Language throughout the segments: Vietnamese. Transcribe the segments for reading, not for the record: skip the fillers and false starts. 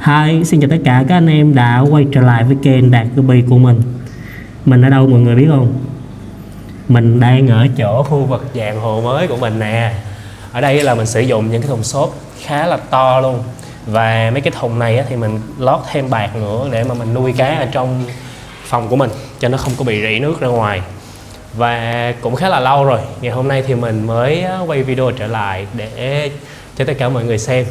Hi, xin chào tất cả các anh em đã quay trở lại với kênh Đạt Ruby của mình. Mình ở đâu mọi người biết không? Mình đang ở chỗ khu vực dàn hồ mới của mình nè. Ở đây là mình sử dụng những cái thùng xốp khá là to luôn. Và mấy cái thùng này thì mình lót thêm bạt nữa để mà mình nuôi cá ở trong phòng của mình cho nó không có bị rỉ nước ra ngoài. Và cũng khá là lâu rồi, ngày hôm nay thì mình mới quay video trở lại để cho tất cả mọi người xem.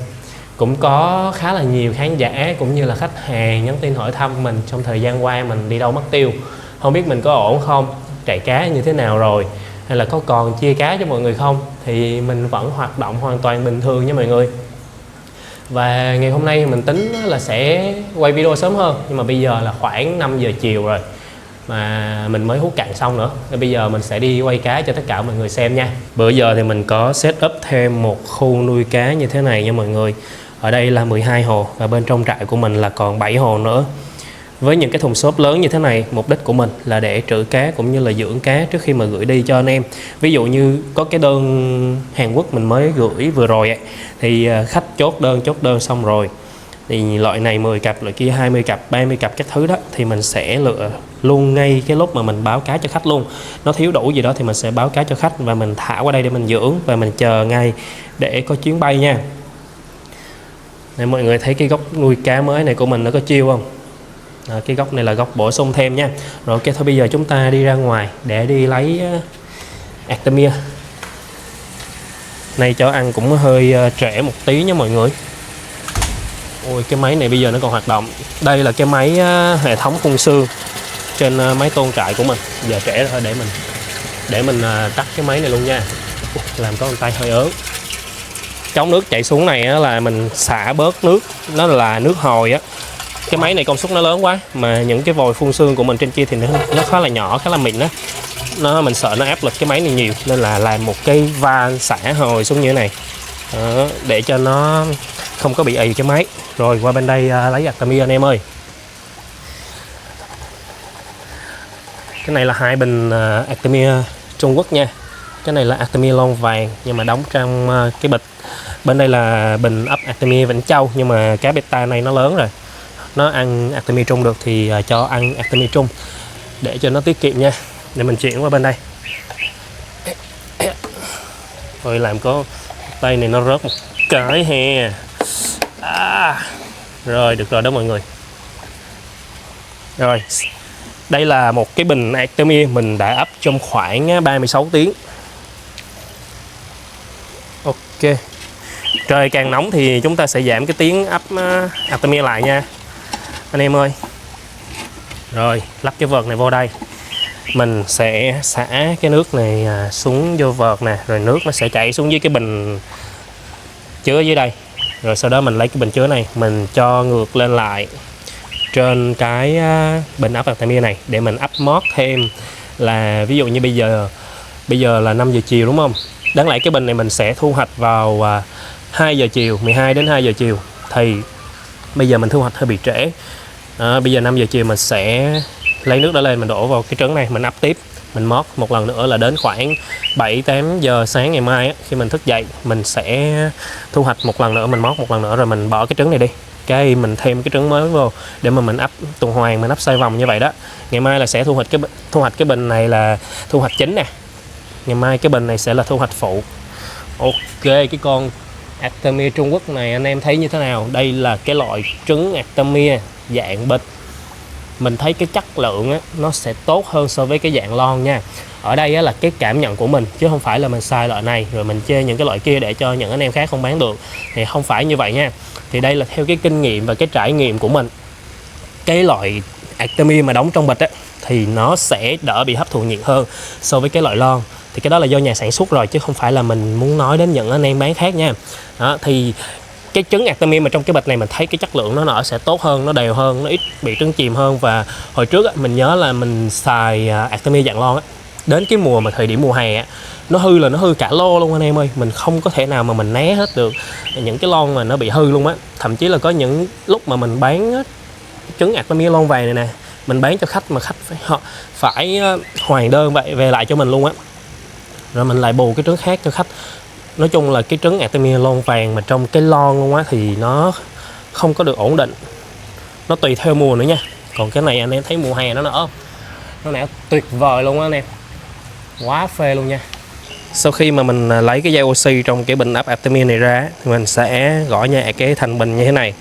Cũng có khá là nhiều khán giả cũng như là khách hàng nhắn tin hỏi thăm mình trong thời gian qua mình đi đâu mất tiêu, không biết mình có ổn không, chạy cá như thế nào rồi, hay là có còn chia cá cho mọi người không. Thì mình vẫn hoạt động hoàn toàn bình thường nha mọi người. Và ngày hôm nay mình tính là sẽ quay video sớm hơn, nhưng mà bây giờ là khoảng 5 giờ chiều rồi mà mình mới hút cạn xong nữa, nên bây giờ mình sẽ đi quay cá cho tất cả mọi người xem nha. Bữa giờ thì mình có set up thêm một khu nuôi cá như thế này nha mọi người. Ở đây là 12 hồ và bên trong trại của mình là còn 7 hồ nữa. Với những cái thùng xốp lớn như thế này, mục đích của mình là để trữ cá cũng như là dưỡng cá trước khi mà gửi đi cho anh em. Ví dụ như có cái đơn Hàn Quốc mình mới gửi vừa rồi ấy, thì khách chốt đơn xong rồi thì loại này 10 cặp, loại kia 20 cặp, 30 cặp các thứ đó, thì mình sẽ lựa luôn ngay cái lúc mà mình báo cá cho khách luôn. Nó thiếu đủ gì đó thì mình sẽ báo cá cho khách và mình thả qua đây để mình dưỡng và mình chờ ngay để có chuyến bay nha. Để mọi người thấy cái góc nuôi cá mới này của mình nó có chill không? Cái góc này là góc bổ sung thêm nha. Rồi ok, thôi bây giờ chúng ta đi ra ngoài để đi lấy Artemia. Nay cho ăn cũng hơi trễ một tí nha mọi người. Ôi, cái máy này bây giờ nó còn hoạt động. Đây là cái máy hệ thống phun sương trên máy tôn trại của mình. Giờ trễ rồi, để mình tắt cái máy này luôn nha. Làm có con tay hơi ớn. Chống nước chảy xuống này là mình xả bớt nước, nó là nước hồi á. Cái máy này công suất nó lớn quá, mà những cái vòi phun sương của mình trên kia thì nó khá là nhỏ, khá là mịn á. Mình sợ nó áp lực cái máy này nhiều, nên là làm một cái van xả hồi xuống như thế này đó, để cho nó không có bị ì cái máy. Rồi qua bên đây lấy Artemia anh em ơi. Cái này là 2 bình Artemia Trung Quốc nha. Cái này là Artemia lon vàng nhưng mà đóng trong cái bịch. Bên đây là bình ấp Artemia Vĩnh Châu, nhưng mà cá beta này nó lớn rồi, nó ăn Artemia Trung được thì cho ăn Artemia Trung để cho nó tiết kiệm nha. Để mình chuyển qua bên đây. Rồi làm có tay này nó rớt một cái hè. Rồi được rồi đó mọi người. Rồi đây là một cái bình Artemia mình đã ấp trong khoảng 36 tiếng. Ok. Trời càng nóng thì chúng ta sẽ giảm cái tiếng ấp Artemia lại nha anh em ơi. Rồi lắp cái vợt này vô đây. Mình sẽ xả cái nước này xuống vô vợt nè, rồi nước nó sẽ chảy xuống dưới cái bình chứa dưới đây. Rồi sau đó mình lấy cái bình chứa này mình cho ngược lên lại trên cái bình ấp Artemia này để mình ấp mót thêm. Là ví dụ như bây giờ là 5 giờ chiều đúng không? Đáng lẽ cái bình này mình sẽ thu hoạch vào 2 giờ chiều, 12 đến 2 giờ chiều. Thì bây giờ mình thu hoạch hơi bị trễ. Bây giờ 5 giờ chiều mình sẽ lấy nước đó lên, mình đổ vào cái trứng này, mình ấp tiếp, mình mót một lần nữa là đến khoảng 7-8 giờ sáng ngày mai á, khi mình thức dậy mình sẽ thu hoạch một lần nữa, mình mót một lần nữa rồi mình bỏ cái trứng này đi. Cái mình thêm cái trứng mới vô để mà mình ấp tuần hoàn, mình ấp xoay vòng như vậy đó. Ngày mai là sẽ thu hoạch cái bình này là thu hoạch chính nè. Ngày mai cái bình này sẽ là thu hoạch phụ. Ok, cái con Artemia Trung Quốc này anh em thấy như thế nào? Đây là cái loại trứng Artemia dạng bịch. Mình thấy cái chất lượng á, nó sẽ tốt hơn so với cái dạng lon nha. Ở đây á, là cái cảm nhận của mình, chứ không phải là mình xài loại này rồi mình chê những cái loại kia để cho những anh em khác không bán được. Thì không phải như vậy nha. Thì đây là theo cái kinh nghiệm và cái trải nghiệm của mình. Cái loại Artemia mà đóng trong bịch á, thì nó sẽ đỡ bị hấp thụ nhiệt hơn so với cái loại lon. Thì cái đó là do nhà sản xuất rồi, chứ không phải là mình muốn nói đến những anh em bán khác nha. Đó, thì cái trứng Artemia mà trong cái bịch này mình thấy cái chất lượng nó nở sẽ tốt hơn, nó đều hơn, nó ít bị trứng chìm hơn. Và hồi trước á, mình nhớ là mình xài Artemia dạng lon á, đến cái thời điểm mùa hè á, nó hư cả lô luôn anh em ơi. Mình không có thể nào mà mình né hết được những cái lon mà nó bị hư luôn á. Thậm chí là có những lúc mà mình bán trứng Artemia lon vàng này nè, mình bán cho khách mà khách phải hoàn đơn vậy về lại cho mình luôn á, rồi mình lại bù cái trứng khác cho khách. Nói chung là cái trứng Artemia lon vàng mà trong cái lon luôn á thì nó không có được ổn định, nó tùy theo mùa nữa nha. Còn cái này anh em thấy mùa hè nó nở, nó nở tuyệt vời luôn á anh em, quá phê luôn nha. Sau khi mà mình lấy cái dây oxy trong cái bình ấp Artemia này ra thì mình sẽ gõ nhẹ cái thành bình như thế này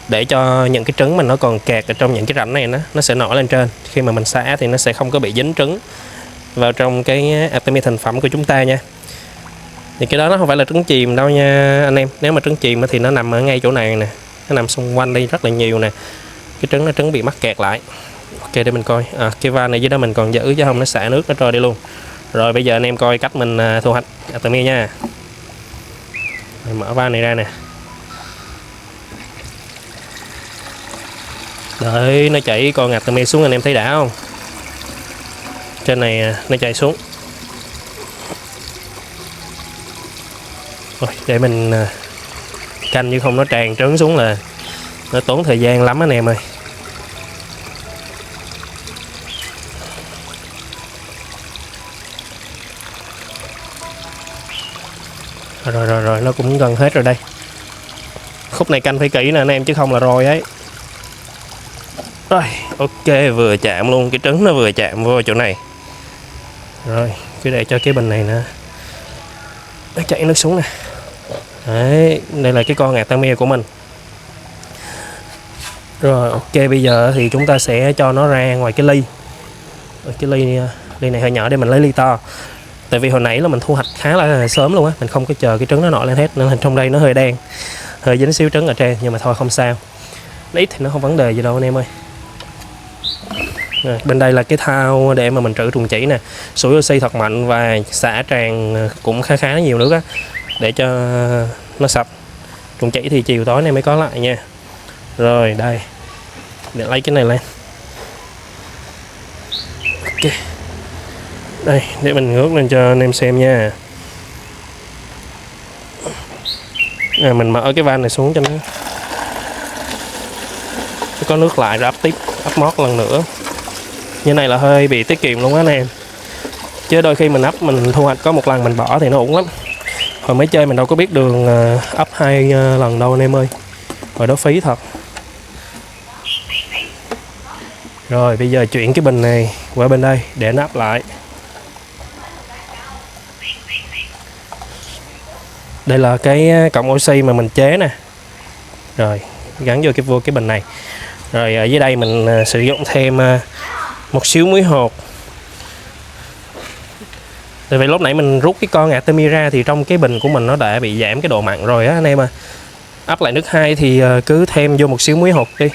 để cho những cái trứng mình nó còn kẹt ở trong những cái rãnh này nó sẽ nổi lên trên. Khi mà mình xả thì nó sẽ không có bị dính trứng vào trong cái Artemia thành phẩm của chúng ta nha. Thì cái đó nó không phải là trứng chìm đâu nha anh em. Nếu mà trứng chìm thì nó nằm ở ngay chỗ này nè, nó nằm xung quanh đây rất là nhiều nè. Cái trứng nó trứng bị mắc kẹt lại. Ok, để mình coi cái van này dưới đó mình còn giữ chứ không nó xả nước nó trôi đi luôn. Rồi bây giờ anh em coi cách mình thu hoạch Artemia nha. Mình mở van này ra nè. Đấy, nó chảy con Artemia xuống, anh em thấy đã không? Trên này nó chảy xuống. Rồi, để mình canh chứ không nó tràn trứng xuống là nó tốn thời gian lắm anh em ơi. Rồi nó cũng gần hết rồi đây. Khúc này canh phải kỹ nè anh em chứ không là rồi ấy. Rồi ok, vừa chạm luôn, cái trứng nó vừa chạm vô chỗ này. Rồi cứ để cho cái bình này nó chảy nước xuống nè. Đấy, đây là cái con Artemia của mình. Rồi ok, bây giờ thì chúng ta sẽ cho nó ra ngoài cái ly. Cái ly này hơi nhỏ để mình lấy ly to. Tại vì hồi nãy là mình thu hoạch khá là sớm luôn á, mình không có chờ cái trứng nó nổi lên hết nên là trong đây nó hơi đen, hơi dính xíu trứng ở trên, nhưng mà thôi không sao, nó ít thì nó không vấn đề gì đâu anh em ơi. Bên đây là cái thao để mà mình trữ trùng chỉ nè, sủi oxy thật mạnh và xả tràn cũng khá nhiều nước á, để cho nó sạch. Trùng chỉ thì chiều tối nay mới có lại nha. Rồi đây, để lấy cái này lên. Ok, đây để mình ngước lên cho anh em xem nha. Mình mở cái van này xuống cho nó có nước lại rồi ấp tiếp, ấp mót lần nữa. Như này là hơi bị tiết kiệm luôn á anh em, chứ đôi khi mình ấp mình thu hoạch có một lần mình bỏ thì nó uổng lắm. Hồi mới chơi mình đâu có biết đường ấp 2 lần đâu anh em ơi, hồi đó phí thật. Rồi bây giờ chuyển cái bình này qua bên đây để nó ấp lại. Đây là cái cọng oxy mà mình chế nè. Rồi gắn vô cái bình này. Rồi ở dưới đây mình sử dụng thêm một xíu muối hột. Tại vì lúc nãy mình rút cái con Artemia ra thì trong cái bình của mình nó đã bị giảm cái độ mặn rồi á anh em à. Ấp lại nước 2 thì cứ thêm vô một xíu muối hột đi,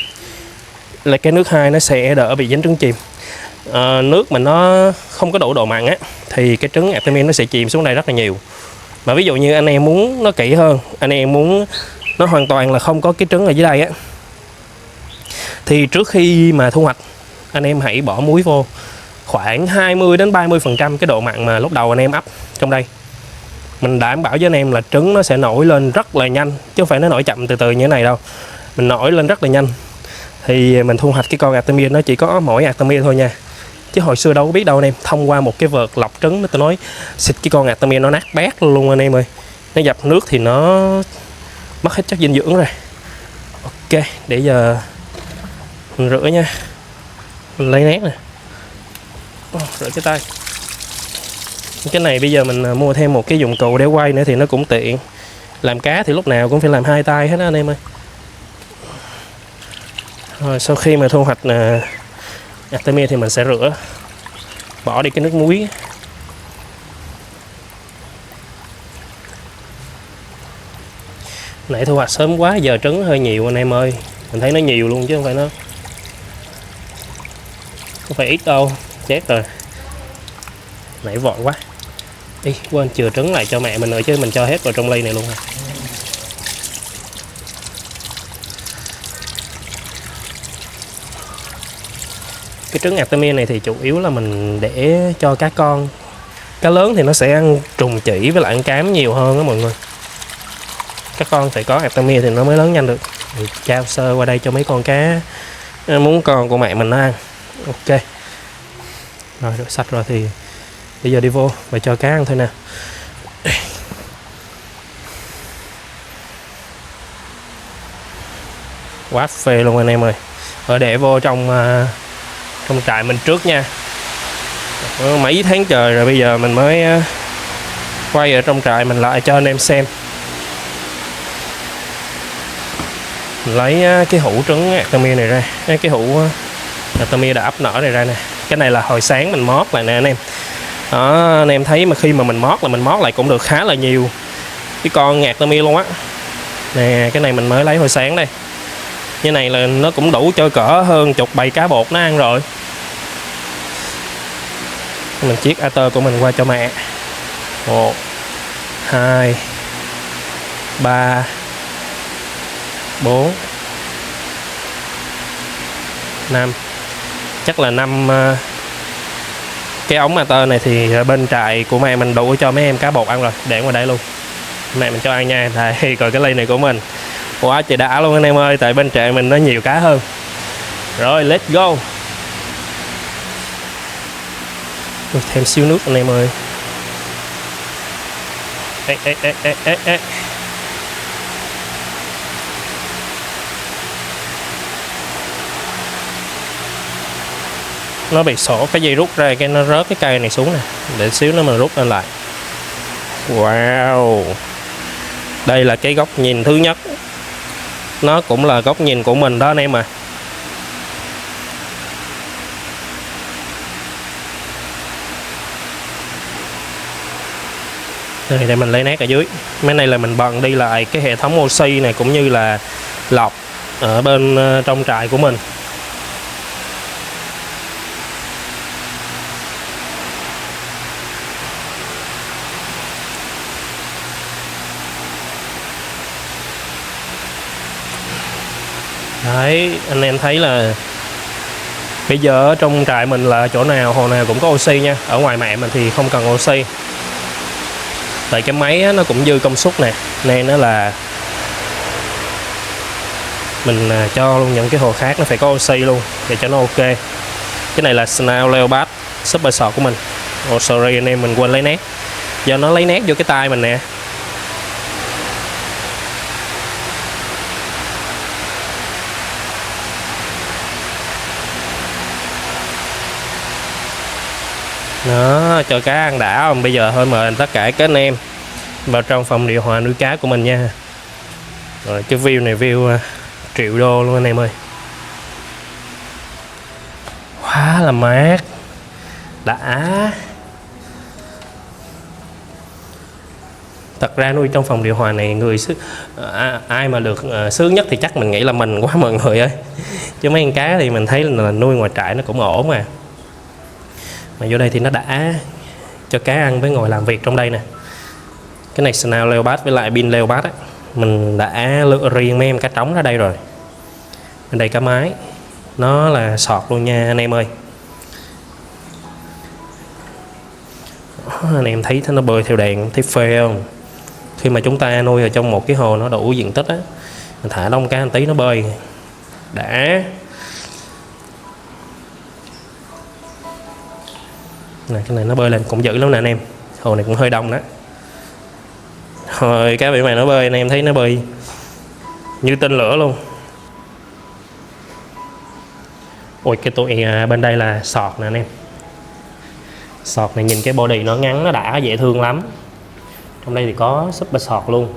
là cái nước 2 nó sẽ đỡ bị dính trứng chìm. Nước mà nó không có đủ độ mặn á thì cái trứng Artemia nó sẽ chìm xuống đây rất là nhiều. Mà ví dụ như anh em muốn nó kỹ hơn, anh em muốn nó hoàn toàn là không có cái trứng ở dưới đây á, thì trước khi mà thu hoạch anh em hãy bỏ muối vô khoảng 20 đến 30% cái độ mặn mà lúc đầu anh em ấp trong đây. Mình đảm bảo với anh em là trứng nó sẽ nổi lên rất là nhanh, chứ không phải nó nổi chậm từ từ như thế này đâu. Mình nổi lên rất là nhanh. Thì mình thu hoạch cái con Artemia nó chỉ có mỗi Artemia thôi nha, chứ hồi xưa đâu có biết đâu anh em. Thông qua một cái vợt lọc trứng, tôi nói xịt cái con Artemia nó nát bét luôn anh em ơi. Nó dập nước thì nó mất hết chất dinh dưỡng rồi. Ok, để giờ mình rửa nha. Mình lấy nét nè, rửa cái tay. Cái này bây giờ mình mua thêm một cái dụng cụ để quay nữa thì nó cũng tiện. Làm cá thì lúc nào cũng phải làm hai tay hết đó anh em ơi. Rồi sau khi mà thu hoạch Artemia thì mình sẽ rửa, bỏ đi cái nước muối. Nãy thu hoạch sớm quá, giờ trứng hơi nhiều anh em ơi. Mình thấy nó nhiều luôn chứ không phải ít đâu. Chết rồi, nãy vội quá. Ý, quên chừa trứng lại cho mẹ mình nữa chứ mình cho hết vào trong ly này luôn. Cái trứng Artemia này thì chủ yếu là mình để cho cá con. Cá lớn thì nó sẽ ăn trùng chỉ với lại ăn cám nhiều hơn đó mọi người. Các con phải có Artemia thì nó mới lớn nhanh được. Mình trao sơ qua đây cho mấy con cá muốn con của mẹ mình nó ăn. Ok, rồi rửa sạch rồi thì bây giờ đi vô và cho cá ăn thôi nè. Quá phê luôn anh em ơi. Rồi để vô trong trong trại mình trước nha. Mấy tháng trời rồi bây giờ mình mới quay ở trong trại mình lại cho anh em xem. Mình lấy cái hũ trứng Artemia này ra, cái hũ Artemia đã ấp nở này ra nè. Cái này là hồi sáng mình mót lại nè anh em. Đó, anh em thấy mà khi mà mình mót lại cũng được khá là nhiều cái con Artemia luôn á. Nè, cái này mình mới lấy hồi sáng đây. Cái này là nó cũng đủ cho cỡ hơn chục bầy cá bột nó ăn rồi. Mình chiết ater của mình qua cho mẹ. 1 2 3 4 5. Chắc là 5 cái ống ater này thì bên trại của mẹ mình đủ cho mấy em cá bột ăn rồi. Để ngoài đây luôn, mẹ mình cho ăn nha. Đây, còn cái ly này của mình quá trời đã luôn anh em ơi. Tại bên trại mình nó nhiều cá hơn. Rồi let's go. Thêm xíu nước anh em ơi. Ê. Nó bị sổ cái dây rút ra, cái nó rớt cái cây này xuống nè. Để xíu nữa mình rút lên lại. Wow, đây là cái góc nhìn thứ nhất. Nó cũng là góc nhìn của mình đó anh em à. Đây, để mình lấy nét ở dưới. Mấy này là mình bận đi lại cái hệ thống oxy này cũng như là lọc ở bên trong trại của mình. Đấy, anh em thấy là bây giờ ở trong trại mình là chỗ nào hồ nào cũng có oxy nha. Ở ngoài mẹ mình thì không cần oxy. Tại cái máy nó cũng dư công suất nè, nên nó là mình cho luôn những cái hồ khác nó phải có oxy luôn để cho nó ok. Cái này là Snail Leopard Super Short của mình. Oh sorry anh em, mình quên lấy nét. Do nó lấy nét vô cái tay mình nè. Đó, cho cá ăn đã không? Bây giờ thôi mời tất cả các anh em vào trong phòng điều hòa nuôi cá của mình nha. Rồi cái view này view triệu đô luôn anh em ơi. Quá là mát. Đã. Thật ra nuôi trong phòng điều hòa này ai mà được sướng nhất thì chắc mình nghĩ là mình quá mọi người ơi. Chứ mấy con cá thì mình thấy là nuôi ngoài trại nó cũng ổn mà. Mà vô đây thì nó đã cho cá ăn với ngồi làm việc trong đây nè. Cái này Snail Leopard với lại pin Leopard á, mình đã lựa riêng mấy em cá trống ra đây rồi. Bên đây cá mái, nó là sọt luôn nha anh em ơi. Anh em thấy nó bơi theo đèn, thấy phê không? Khi mà chúng ta nuôi ở trong một cái hồ nó đủ diện tích á, mình thả đông cá một tí nó bơi đã. Này, cái này nó bơi lên cũng dữ lắm nè anh em. Hồ này cũng hơi đông đó. Rồi cá bị mày nó bơi, anh em thấy nó bơi như tên lửa luôn. Ôi cái tụi bên đây là sọt nè anh em. Sọt này nhìn cái body nó ngắn, nó đã dễ thương lắm. Trong đây thì có super sọt luôn.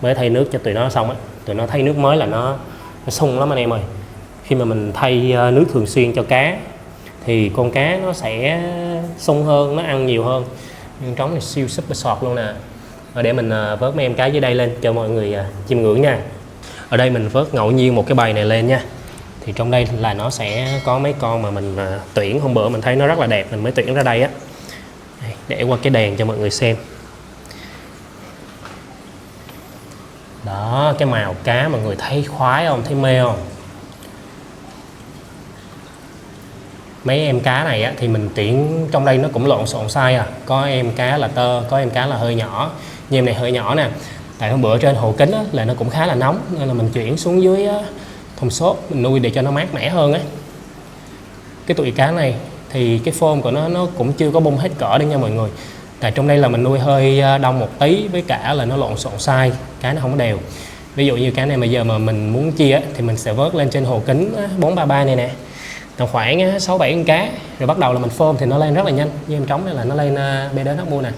Mới thay nước cho tụi nó xong á, tụi nó thấy nước mới là nó sung lắm anh em ơi. Khi mà mình thay nước thường xuyên cho cá thì con cá nó sẽ sung hơn, nó ăn nhiều hơn. Nhưng trống này siêu super sọt luôn nè. Rồi để mình vớt mấy em cá dưới đây lên cho mọi người chiêm ngưỡng nha. Ở đây mình vớt ngẫu nhiên một cái bầy này lên nha. Thì trong đây là nó sẽ có mấy con mà mình tuyển hôm bữa mình thấy nó rất là đẹp, mình mới tuyển ra đây á. Để qua cái đèn cho mọi người xem. Đó, cái màu cá mọi người thấy khoái không, thấy mê không? Mấy em cá này á, thì mình tuyển trong đây nó cũng lộn xộn size à. Có em cá là tơ, có em cá là hơi nhỏ. Như em này hơi nhỏ nè. Tại hôm bữa trên hồ kính á, là nó cũng khá là nóng, nên là mình chuyển xuống dưới thùng xốp mình nuôi để cho nó mát mẻ hơn á. Cái tụi cá này thì cái phôm của nó cũng chưa có bung hết cỡ đâu nha mọi người. Tại trong đây là mình nuôi hơi đông một tí, với cả là nó lộn xộn size, cái nó không có đều. Ví dụ như cái này bây giờ mà mình muốn chia thì mình sẽ vớt lên trên hồ kính 433 này nè, tầm khoảng 6-7 con cá, rồi bắt đầu là mình phôm thì nó lên rất là nhanh. Như em trống đây là nó lên bê đến hóc mua nè,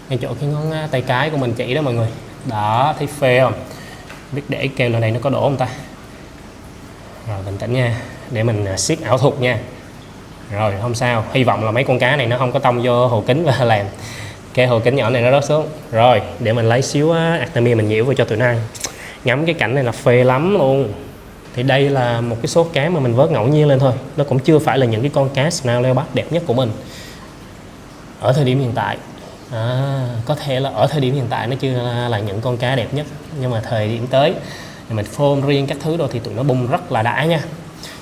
ngay chỗ cái ngón tay cái của mình chỉ đó mọi người. Đó, thấy phê không? Biết để kêu lần này nó có đổ không ta? Rồi bình tĩnh nha, để mình siết ảo thuật nha. Rồi không sao, hy vọng là mấy con cá này nó không có tông vô hồ kính và làm cái hồ kính nhỏ này nó rớt xuống. Rồi để mình lấy xíu Artemia mình nhiễu vào cho tụi nó ăn. Ngắm cái cảnh này là phê lắm luôn. Thì đây là một cái số cá mà mình vớt ngẫu nhiên lên thôi, nó cũng chưa phải là những cái con cá Snail Leopard đẹp nhất của mình ở thời điểm hiện tại. Có thể là ở thời điểm hiện tại nó chưa là những con cá đẹp nhất, nhưng mà thời điểm tới thì mình phôm riêng các thứ đâu thì tụi nó bung rất là đã nha.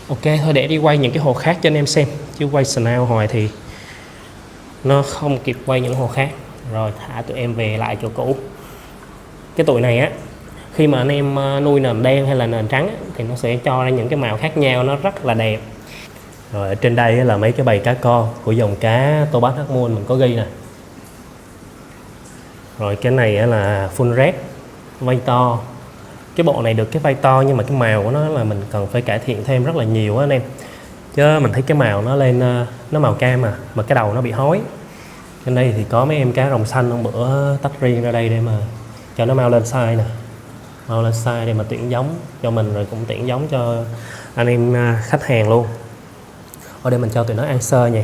Ok thôi, để đi quay những cái hồ khác cho anh em xem, chứ quay Snail hoài thì nó không kịp quay những hồ khác. Rồi thả tụi em về lại chỗ cũ. Cái tụi này á, khi mà anh em nuôi nền đen hay là nền trắng á, thì nó sẽ cho ra những cái màu khác nhau, nó rất là đẹp. Rồi ở trên đây là mấy cái bầy cá con của dòng cá Tobas Hartmut mình có ghi nè. Rồi cái này là full red, vai to. Cái bộ này được cái vai to, nhưng mà cái màu của nó là mình cần phải cải thiện thêm rất là nhiều á anh em. Chứ mình thấy cái màu nó lên nó màu cam mà cái đầu nó bị hói. Trên đây thì có mấy em cá rồng xanh, hôm bữa tách riêng ra đây để mà cho nó mau lên size nè. Mau lên size để mà tuyển giống cho mình, rồi cũng tuyển giống cho anh em khách hàng luôn. Ở đây mình cho tụi nó ăn sơ nhỉ.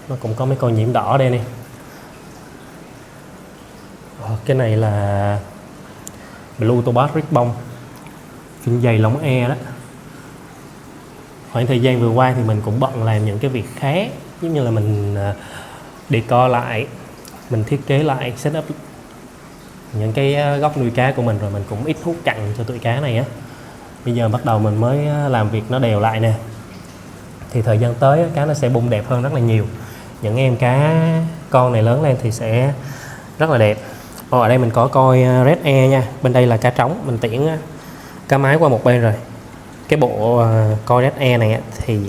Nó cũng có mấy con nhiễm đỏ đây nè. Cái này là Blue Tobas Ribbon, phim dày lóng e đó. Khoảng thời gian vừa qua thì mình cũng bận làm những cái việc khác, giống như là mình decor lại, mình thiết kế lại, setup những cái góc nuôi cá của mình, rồi mình cũng ít hút cặn cho tụi cá này á. Bây giờ bắt đầu mình mới làm việc nó đều lại nè, thì thời gian tới cá nó sẽ bung đẹp hơn rất là nhiều. Những em cá con này lớn lên thì sẽ rất là đẹp. Ở đây mình có coi Red Air nha, bên đây là cá trống, mình tiễn cá mái qua một bên rồi. Cái bộ coi Red Air này thì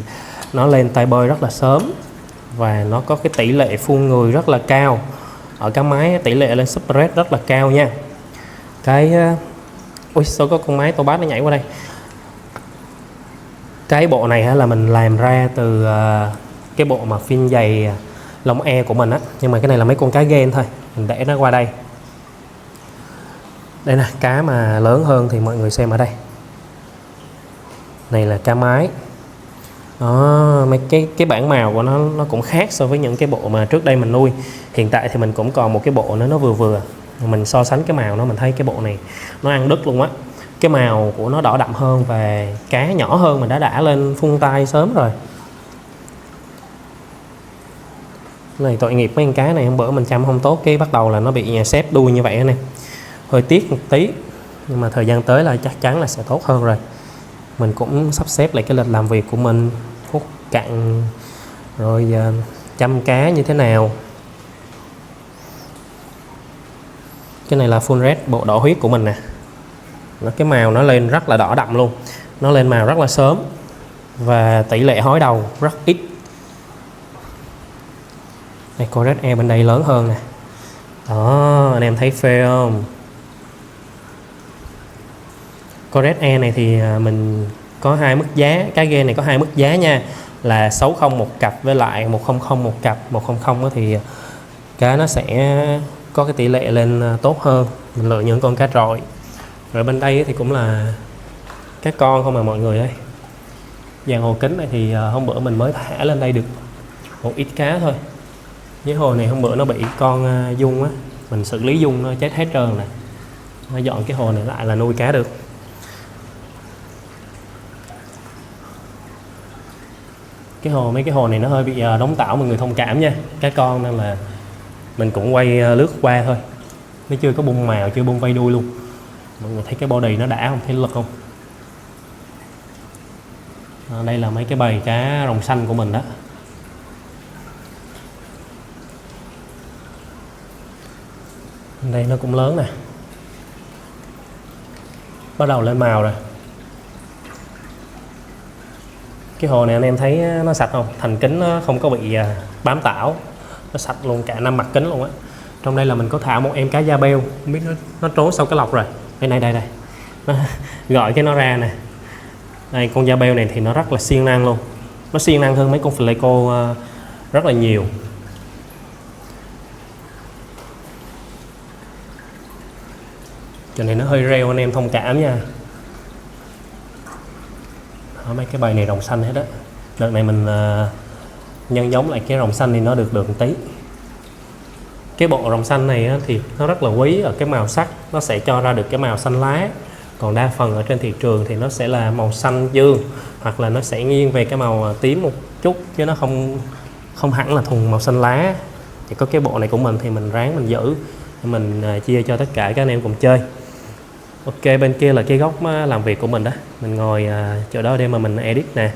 nó lên tay bơi rất là sớm, và nó có cái tỷ lệ phun người rất là cao. Ở cá mái tỷ lệ lên Super Red rất là cao nha. Cái ui sao có con mái Tobas nó nhảy qua đây. Cái bộ này là mình làm ra từ cái bộ mà fin dày lông e của mình á, nhưng mà cái này là mấy con cá gen thôi, mình để nó qua đây. Đây nè, cá mà lớn hơn thì mọi người xem ở đây. Này là cá mái. Đó, mấy cái bản màu của nó cũng khác so với những cái bộ mà trước đây mình nuôi. Hiện tại thì mình cũng còn một cái bộ nữa, nó vừa vừa. Mình so sánh cái màu nó, mình thấy cái bộ này nó ăn đứt luôn á. Cái màu của nó đỏ đậm hơn và cá nhỏ hơn, mình đã lên phun tay sớm rồi. Này tội nghiệp mấy con cá này, hôm bữa mình chăm không tốt, cái bắt đầu là nó bị xếp đuôi như vậy nè. Hơi tiếc một tí, nhưng mà thời gian tới là chắc chắn là sẽ tốt hơn rồi. Mình cũng sắp xếp lại cái lịch làm việc của mình, hút cặn rồi chăm cá như thế nào. Cái này là full red, bộ đỏ huyết của mình nè. Cái màu nó lên rất là đỏ đậm luôn, nó lên màu rất là sớm và tỷ lệ hói đầu rất ít. Đây, coi Red Air bên đây lớn hơn nè. Đó, anh em thấy phê không? Coi Red Air này thì mình có hai mức giá, cái game này có hai mức giá nha, là 60 một cặp với lại 100 một cặp. 100 thì cá nó sẽ có cái tỷ lệ lên tốt hơn, mình lựa những con cá trội. Rồi bên đây thì cũng là cá con không mà mọi người ơi. Dàn hồ kính này thì hôm bữa mình mới thả lên đây được một ít cá thôi. Với hồ này hôm bữa nó bị con dung á, mình xử lý dung nó chết hết trơn nè. Nó dọn cái hồ này lại là nuôi cá được. Mấy cái hồ này nó hơi bị đóng tảo, mọi người thông cảm nha. Cá con nên là mình cũng quay lướt qua thôi. Nó chưa có bung màu, chưa bung vây đuôi luôn. Mọi người thấy cái body nó đã không, thấy lực không? Đây là mấy cái bầy cá rồng xanh của mình đó. Đây nó cũng lớn nè, bắt đầu lên màu rồi. Cái hồ này anh em thấy nó sạch không, thành kính nó không có bị bám tảo, nó sạch luôn cả 5 mặt kính luôn á. Trong đây là mình có thả một em cá da beo, không biết nó trốn sau cái lọc rồi. Đây nó, gọi cái nó ra nè. Đây, con da beo này thì nó rất là siêng năng luôn, nó siêng năng hơn mấy con Fleco rất là nhiều. Cho nên nó hơi reo, anh em thông cảm nha. Đó, mấy cái bầy này rồng xanh hết á. Đợt này mình nhân giống lại cái rồng xanh thì nó được một tí. Cái bộ rồng xanh này á, thì nó rất là quý ở cái màu sắc, nó sẽ cho ra được cái màu xanh lá. Còn đa phần ở trên thị trường thì nó sẽ là màu xanh dương, hoặc là nó sẽ nghiêng về cái màu tím một chút, chứ nó không hẳn là thuần màu xanh lá. Thì có cái bộ này của mình thì mình ráng mình giữ, mình chia cho tất cả các anh em cùng chơi. Ok, bên kia là cái góc làm việc của mình đó, mình ngồi chỗ đó để mà mình edit nè.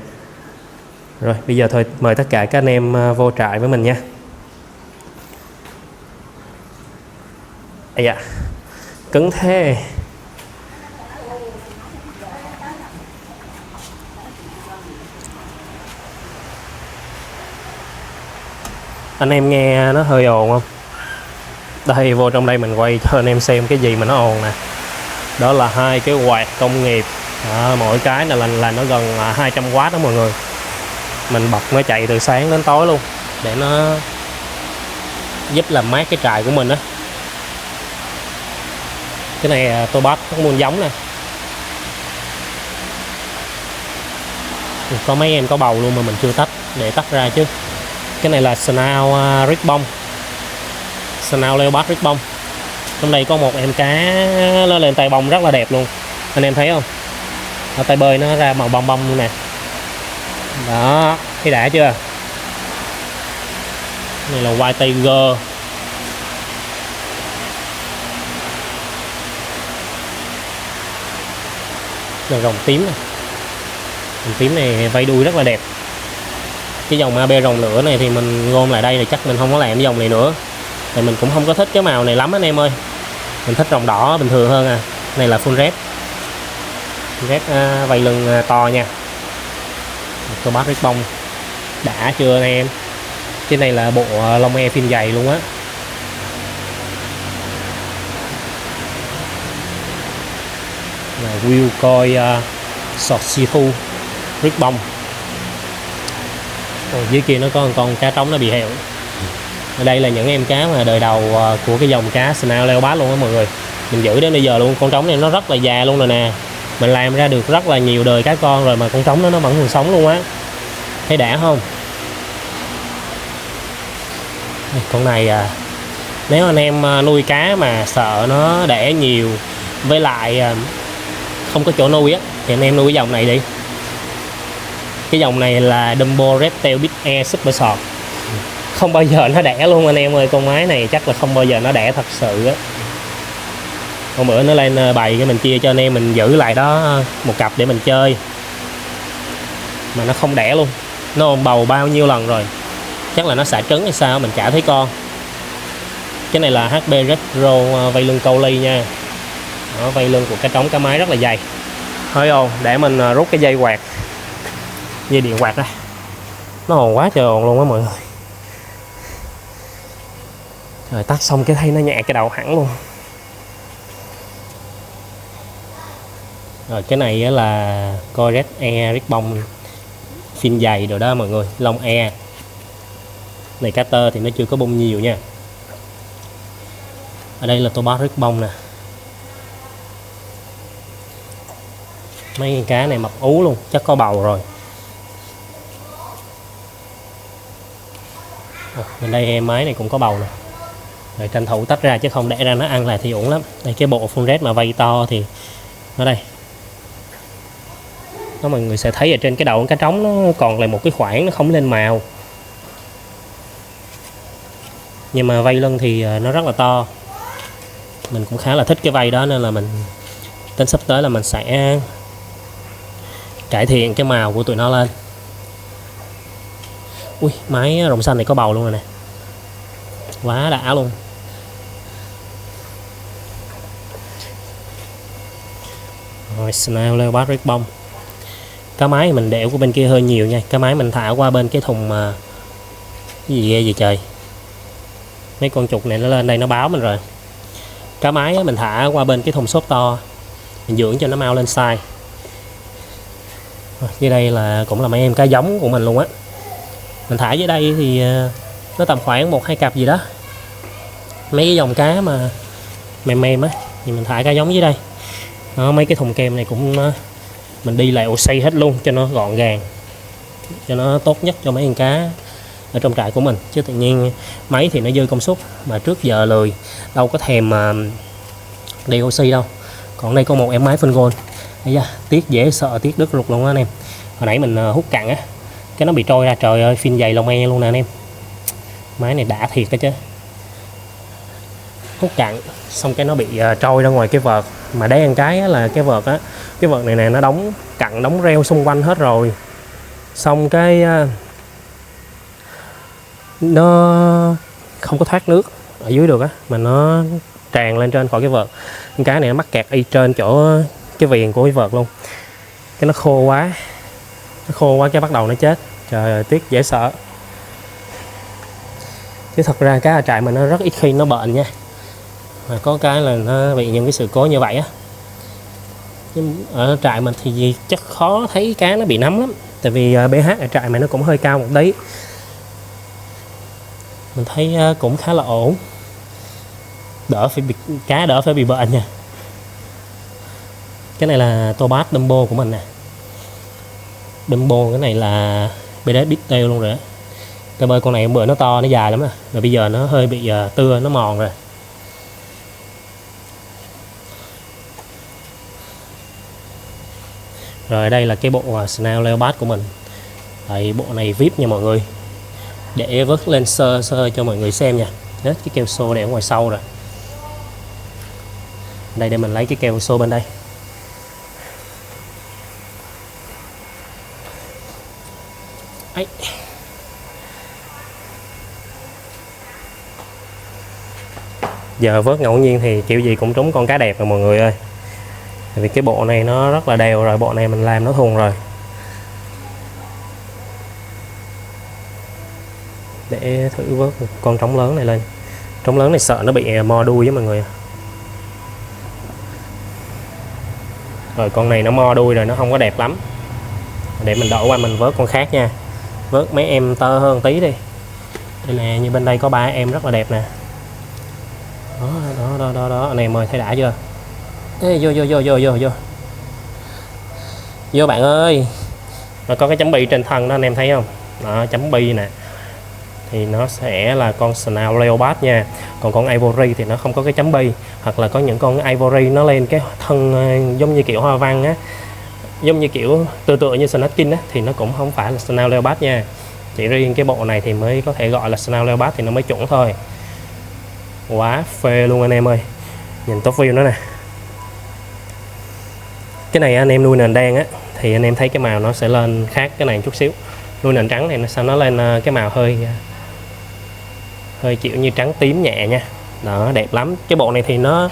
Rồi bây giờ thôi, mời tất cả các anh em vô trại với mình nha. Ây da, cứng thế. Anh em nghe nó hơi ồn không? Đây, vô trong đây mình quay cho anh em xem cái gì mà nó ồn nè. Đó là hai cái quạt công nghiệp. Mỗi cái là nó gần 200W đó mọi người. Mình bật nó chạy từ sáng đến tối luôn, để nó giúp làm mát cái trại của mình á. Cái này tôi bắt có muôn giống nè. Có mấy em có bầu luôn mà mình chưa tách, để tách ra chứ. Cái này là Snail Ribbon, Snail Leopard Ribbon. Trong đây có một em cá nó lên tay bông rất là đẹp luôn, anh em thấy không? Ở tay bơi nó ra màu bông bông luôn nè. Đó, thấy đã chưa? Này là White Tiger. Là rồng tím này. Rồng tím này vây đuôi rất là đẹp. Cái dòng AB rồng lửa này thì mình gom lại đây thì chắc mình không có làm cái dòng này nữa, thì mình cũng không có thích cái màu này lắm anh em ơi. Mình thích rồng đỏ bình thường hơn à. Này là full red. Red vây lưng to nha. Tôi bắt ribbon đã chưa anh em? Cái này là bộ lông e phim dày luôn á. Là Will coi sọt sifu ribbon. Dưới kia nó có một con cá trống nó bị heo. Ở đây là những em cá mà đời đầu của cái dòng cá Snail Leopard luôn á mọi người. Mình giữ đến bây giờ luôn. Con trống này nó rất là già luôn rồi nè. Mình làm ra được rất là nhiều đời cá con rồi mà con trống nó vẫn còn sống luôn á. Thấy đã không? Con này nếu anh em nuôi cá mà sợ nó đẻ nhiều với lại không có chỗ nuôi á, thì anh em nuôi cái dòng này đi. Cái dòng này là Dumbo Redtail Big Air Super Short. Không bao giờ nó đẻ luôn anh em ơi. Con mái này chắc là không bao giờ nó đẻ thật sự á. Hôm bữa nó lên bày cái mình chia cho anh em mình giữ lại đó một cặp để mình chơi, mà nó không đẻ luôn. Nó ôm bầu bao nhiêu lần rồi, chắc là nó xả trứng hay sao mình chả thấy con. Cái này là HB Retro vây lưng câu ly nha. Đó, vây lưng của cá trống cá mái rất là dày. Hơi ồn, để mình rút cái dây quạt, dây điện quạt ra. Nó ồn quá trời ồn luôn á mọi người. Rồi tắt xong cái thấy nó nhẹ cái đầu hẳn luôn. Rồi cái này là coi Red Air Ribbon phim dày rồi đó mọi người, lông e. Này cá tơ thì nó chưa có bông nhiều nha. Ở đây là Tobas Ribbon nè. Mấy con cá này mập ú luôn, chắc có bầu rồi. Bên đây em mái này cũng có bầu nè. Rồi tranh thủ tách ra chứ không để ra nó ăn lại thì uổng lắm. Đây cái bộ full red mà vây to thì ở đây. Đó, mọi người sẽ thấy ở trên cái đầu con cá trống nó còn lại một cái khoảng nó không lên màu. Nhưng mà vây lưng thì nó rất là to. Mình cũng khá là thích cái vây đó nên là mình tính sắp tới là mình sẽ cải thiện cái màu của tụi nó lên. Ui, máy rồng xanh này có bầu luôn rồi nè. Quá đã luôn. Rồi Snail Leopard Ribbon. Cá máy mình đẽo của bên kia hơi nhiều nha. Cá máy mình thả qua bên cái thùng cái gì ghê vậy trời. Mấy con chuột này nó lên đây nó báo mình rồi. Cá máy mình thả qua bên cái thùng xốp to, mình dưỡng cho nó mau lên size. Dưới đây là cũng là mấy em cá giống của mình luôn á. Mình thả dưới đây thì nó tầm khoảng 1-2 cặp gì đó. Mấy cái dòng cá mà mềm mềm á thì mình thả cá giống dưới đây. Đó, mấy cái thùng kem này cũng mình đi lại oxy hết luôn cho nó gọn gàng, cho nó tốt nhất cho mấy con cá ở trong trại của mình. Chứ tự nhiên máy thì nó dư công suất, mà trước giờ lười đâu có thèm đi oxy đâu. Còn đây có một em máy phân gold. Đấy da, tiếc dễ sợ, tiếc đứt ruột luôn á anh em. Hồi nãy mình hút cặn á, cái nó bị trôi ra, trời ơi phim dày lông e luôn nè anh em. Máy này đã thiệt đó chứ. Hút cặn xong cái nó bị trôi ra ngoài cái vợt. Mà đấy ăn cái là cái vợt á, cái vợt này nè nó đóng cặn đóng reo xung quanh hết rồi. Xong cái nó không có thoát nước ở dưới được á, mà nó tràn lên trên khỏi cái vợt. Cái này nó mắc kẹt y trên chỗ cái viền của cái vợt luôn. Cái nó khô quá, cái bắt đầu nó chết. Trời ơi tiếc dễ sợ. Chứ thật ra cá ở trại mình nó rất ít khi nó bệnh nha, mà có cái là nó bị những cái sự cố như vậy á. Ở trại mình thì chắc khó thấy cá nó bị nấm lắm, tại vì pH ở trại mình nó cũng hơi cao một tí. Mình thấy cũng khá là ổn, cá đỡ phải bị bệnh nha. Cái này là Tobas Dumbo của mình nè. Dumbo cái này là BDS Bigtail luôn rồi á. Cái bơi con này bữa nó to, nó dài lắm rồi bây giờ nó hơi bị tưa, nó mòn rồi. Rồi đây là cái bộ Snail Leopard của mình. Đây, bộ này VIP nha mọi người, để vớt lên sơ cho mọi người xem nha. Đấy, cái keo xô để ở ngoài sau rồi. Đây để mình lấy cái keo xô bên đây. Ấy. Giờ vớt ngẫu nhiên thì kiểu gì cũng trúng con cá đẹp rồi mọi người ơi. Tại vì cái bộ này nó rất là đều rồi, bộ này mình làm nó thuần rồi. Để thử vớt một con trống lớn này lên. Trống lớn này sợ nó bị mo đuôi với mọi người. Rồi con này nó mo đuôi rồi, nó không có đẹp lắm. Để mình đổi qua mình vớt con khác nha. Vớt mấy em tơ hơn tí đi. Đây nè, như bên đây có 3 em rất là đẹp nè. Đó anh em ơi, thấy đã chưa? Ê, vô bạn ơi. Rồi có cái chấm bi trên thân đó anh em thấy không? Đó, chấm bi nè thì nó sẽ là con Snail Leopard nha. Còn con Ivory thì nó không có cái chấm bi, hoặc là có những con Ivory nó lên cái thân giống như kiểu hoa văn á, giống như kiểu tựa như Snake á, thì nó cũng không phải là Snail Leopard nha. Chỉ riêng cái bộ này thì mới có thể gọi là Snail Leopard thì nó mới chuẩn thôi. Quá phê luôn anh em ơi. Nhìn top view nó nè. Cái này anh em nuôi nền đen á thì anh em thấy cái màu nó sẽ lên khác cái này một chút xíu. Nuôi nền trắng này sao nó lên cái màu hơi kiểu như trắng tím nhẹ nha. Đó, đẹp lắm. Cái bộ này thì nó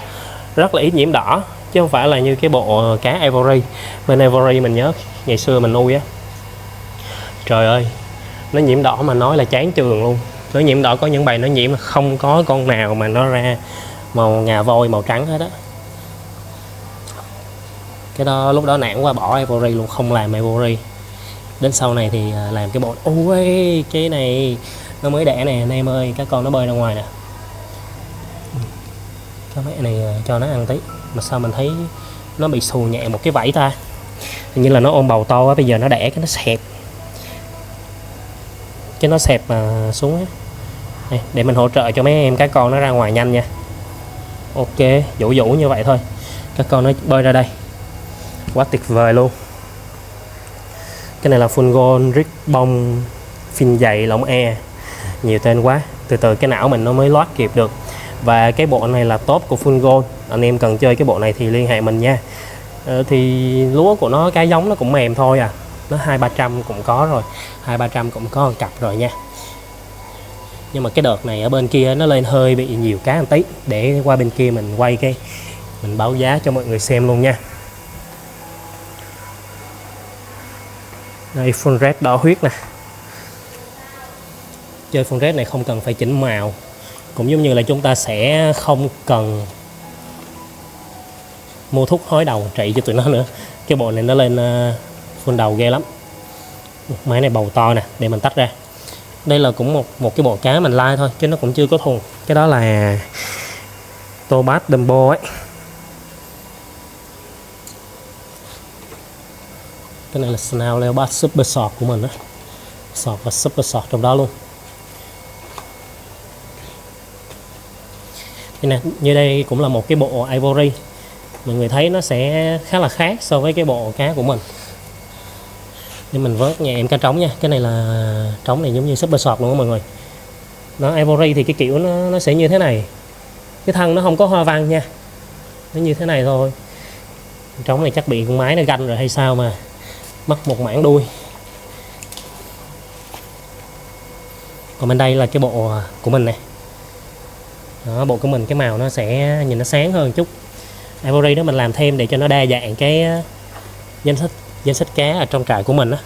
rất là ít nhiễm đỏ, chứ không phải là như cái bộ cá Ivory. Bên Ivory mình nhớ ngày xưa mình nuôi á, trời ơi nó nhiễm đỏ mà nói là chán trường luôn. Nó nhiễm đỏ có những bầy nó nhiễm không có con nào mà nó ra màu ngà voi màu trắng hết á. Cái đó lúc đó nản qua bỏ Ivory luôn, không làm Ivory. Đến sau này thì làm cái bộ. Ôi cái này nó mới đẻ nè anh em ơi, các con nó bơi ra ngoài nè. Cái mẹ này cho nó ăn tí. Mà sao mình thấy nó bị xù nhẹ một cái vảy ta. Hình như là nó ôm bầu to á, bây giờ nó đẻ cái nó xẹp. Cái nó xẹp xuống á. Đây, để mình hỗ trợ cho mấy em các con nó ra ngoài nhanh nha. Ok, dụ như vậy thôi. Các con nó bơi ra đây. Quá tuyệt vời luôn. Cái này là full gold, rig bông, fin dày, lỏng e. Nhiều tên quá. Từ từ cái não mình nó mới loát kịp được. Và cái bộ này là top của full gold. Anh em cần chơi cái bộ này thì liên hệ mình nha. Thì lúa của nó, cái giống nó cũng mềm thôi à. Nó 200-300 cũng có rồi. 200-300 cũng có một cặp rồi nha. Nhưng mà cái đợt này ở bên kia nó lên hơi bị nhiều cá một tí. Để qua bên kia mình quay cái mình báo giá cho mọi người xem luôn nha. Đây full red đỏ huyết nè. Chơi full red này không cần phải chỉnh màu, cũng giống như là chúng ta sẽ không cần mua thuốc hói đầu trị cho tụi nó nữa. Cái bộ này nó lên full đầu ghê lắm. Máy này bầu to nè, để mình tách ra. Đây là cũng một cái bộ cá mình lai thôi chứ nó cũng chưa có thuần. Cái đó là Tobas Dumbo ấy. Cái này là Snail Leopard Super Short của mình đó. Short và Super Short trong đó luôn. Đây nè, như đây cũng là một cái bộ Ivory. Mọi người thấy nó sẽ khá là khác so với cái bộ cá của mình. Để mình vớt nhà em cá trống nha. Cái này là trống này giống như Super Short luôn đó mọi người. Nó Ivory thì cái kiểu nó sẽ như thế này. Cái thân nó không có hoa văn nha, nó như thế này thôi. Trống này chắc bị con máy nó ganh rồi hay sao mà mất một mảng đuôi. Còn bên đây là cái bộ của mình nè. Đó, bộ của mình cái màu nó sẽ nhìn nó sáng hơn chút. Ivory đó mình làm thêm để cho nó đa dạng cái danh sách cá ở trong trại của mình đó.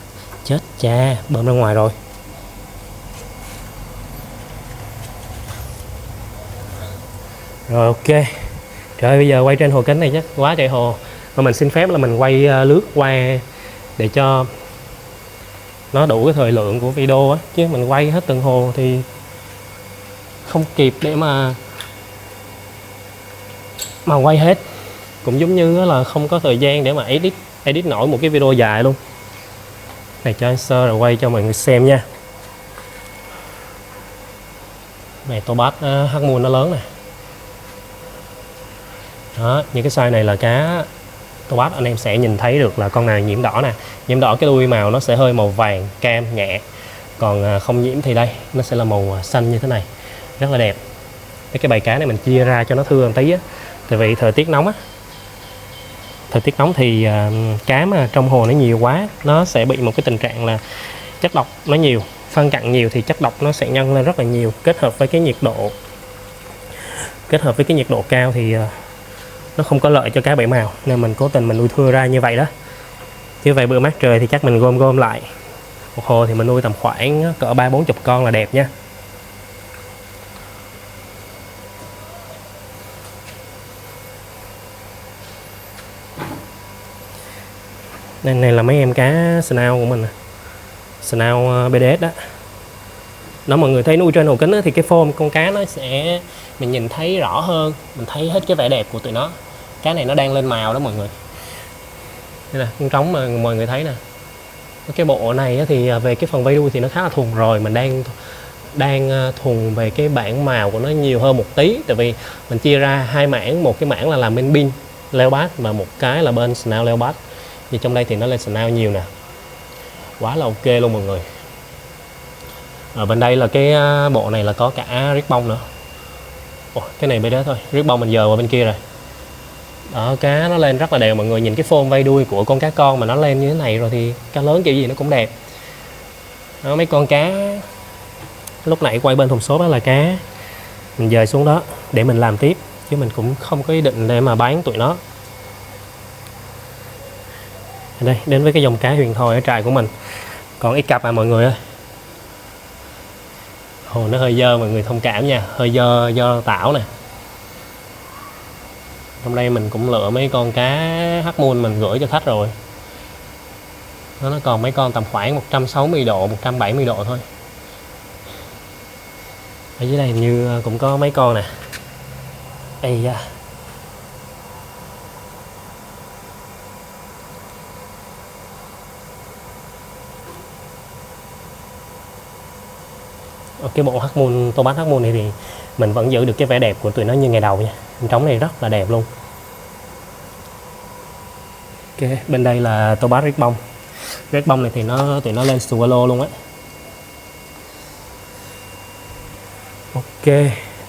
Chết cha, bơm ra ngoài rồi. Rồi ok. Trời ơi, bây giờ quay trên hồ kính này chắc quá trời hồ. Mà mình xin phép là mình quay lướt qua để cho nó đủ cái thời lượng của video á, chứ mình quay hết từng hồ thì không kịp để mà quay hết. Cũng giống như là không có thời gian để mà edit nổi một cái video dài luôn. Này cho anh sơ rồi quay cho mọi người xem nha. Này Tobas Half Moon nó lớn nè. Đó, những cái size này là cá Tobas anh em sẽ nhìn thấy được là con nào nhiễm đỏ nè. Nhiễm đỏ cái đuôi màu nó sẽ hơi màu vàng cam nhẹ. Còn không nhiễm thì đây nó sẽ là màu xanh như thế này, rất là đẹp. Cái bầy cá này mình chia ra cho nó thưa một tí á, tại vì thời tiết nóng á. Thời tiết nóng thì cá mà trong hồ nó nhiều quá, nó sẽ bị một cái tình trạng là chất độc nó nhiều, phân cặn nhiều thì chất độc nó sẽ nhân lên rất là nhiều, kết hợp với cái nhiệt độ cao thì nó không có lợi cho cá bảy màu, nên mình cố tình mình nuôi thưa ra như vậy đó. Chứ vậy bữa mát trời thì chắc mình gom lại. Một hồ thì mình nuôi tầm khoảng cỡ 30-40 con là đẹp nha. Đây này là mấy em cá snail của mình nè. Snail BDS đó. Đó mọi người thấy nuôi trên hồ kính thì cái form con cá nó sẽ mình nhìn thấy rõ hơn, mình thấy hết cái vẻ đẹp của tụi nó. Cá này nó đang lên màu đó mọi người. Đây là con trống mà mọi người thấy nè. Cái bộ này thì về cái phần vây đuôi thì nó khá là thuần rồi, mình đang thuần về cái bảng màu của nó nhiều hơn một tí, tại vì mình chia ra hai mảng, một cái mảng là làm bên pin Leopard và một cái là bên Snail Leopard. Thì trong đây thì nó lên Snail nhiều nè, quá là ok luôn mọi người. Ở bên đây là cái bộ này là có cả ribbon nữa. Cái này bên đó thôi, ribbon mình dời qua bên kia rồi. Đó, cá nó lên rất là đều mọi người, nhìn cái form vây đuôi của con cá con mà nó lên như thế này rồi thì cá lớn kiểu gì nó cũng đẹp. Đó, mấy con cá lúc nãy quay bên thùng số đó là cá mình dời xuống đó để mình làm tiếp, chứ mình cũng không có ý định để mà bán tụi nó. Đây, đến với cái dòng cá huyền thoại ở trại của mình. Còn ít cặp à mọi người ơi. Hồ nó hơi dơ mọi người thông cảm nha, hơi dơ do tảo nè. Hôm nay mình cũng lựa mấy con cá Half Moon mình gửi cho khách rồi. Nó còn mấy con tầm khoảng 160 độ, 170 độ thôi. Ở dưới đây hình như cũng có mấy con nè. Ây da. Ở cái bộ Half Moon, Tobas Half Moon này thì mình vẫn giữ được cái vẻ đẹp của tụi nó như ngày đầu nha. Con trống này rất là đẹp luôn. Ok, bên đây là Tobas ribbon. Ribbon này thì tụi nó lên swallow luôn á. Ok,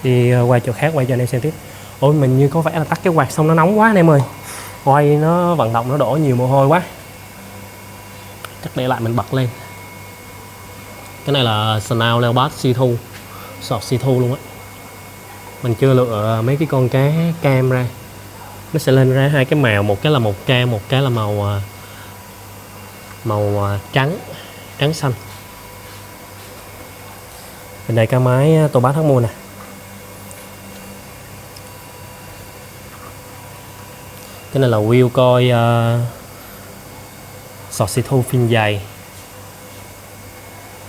đi qua chỗ khác quay cho anh em xem tiếp. Ôi mình như có vẻ là tắt cái quạt xong nó nóng quá anh em ơi. Quay nó vận động nó đổ nhiều mồ hôi quá. Chắc để lại mình bật lên. Cái này là Snail Leopard See-Through, sọt See-Through luôn á. Mình chưa lựa mấy cái con cá cam ra. Nó sẽ lên ra hai cái màu, một cái là màu cam, một cái là màu màu trắng xanh. Bên đây cá mái tô bát hóc môn nè. Cái này là wheel coi sọt xì thu phim dày.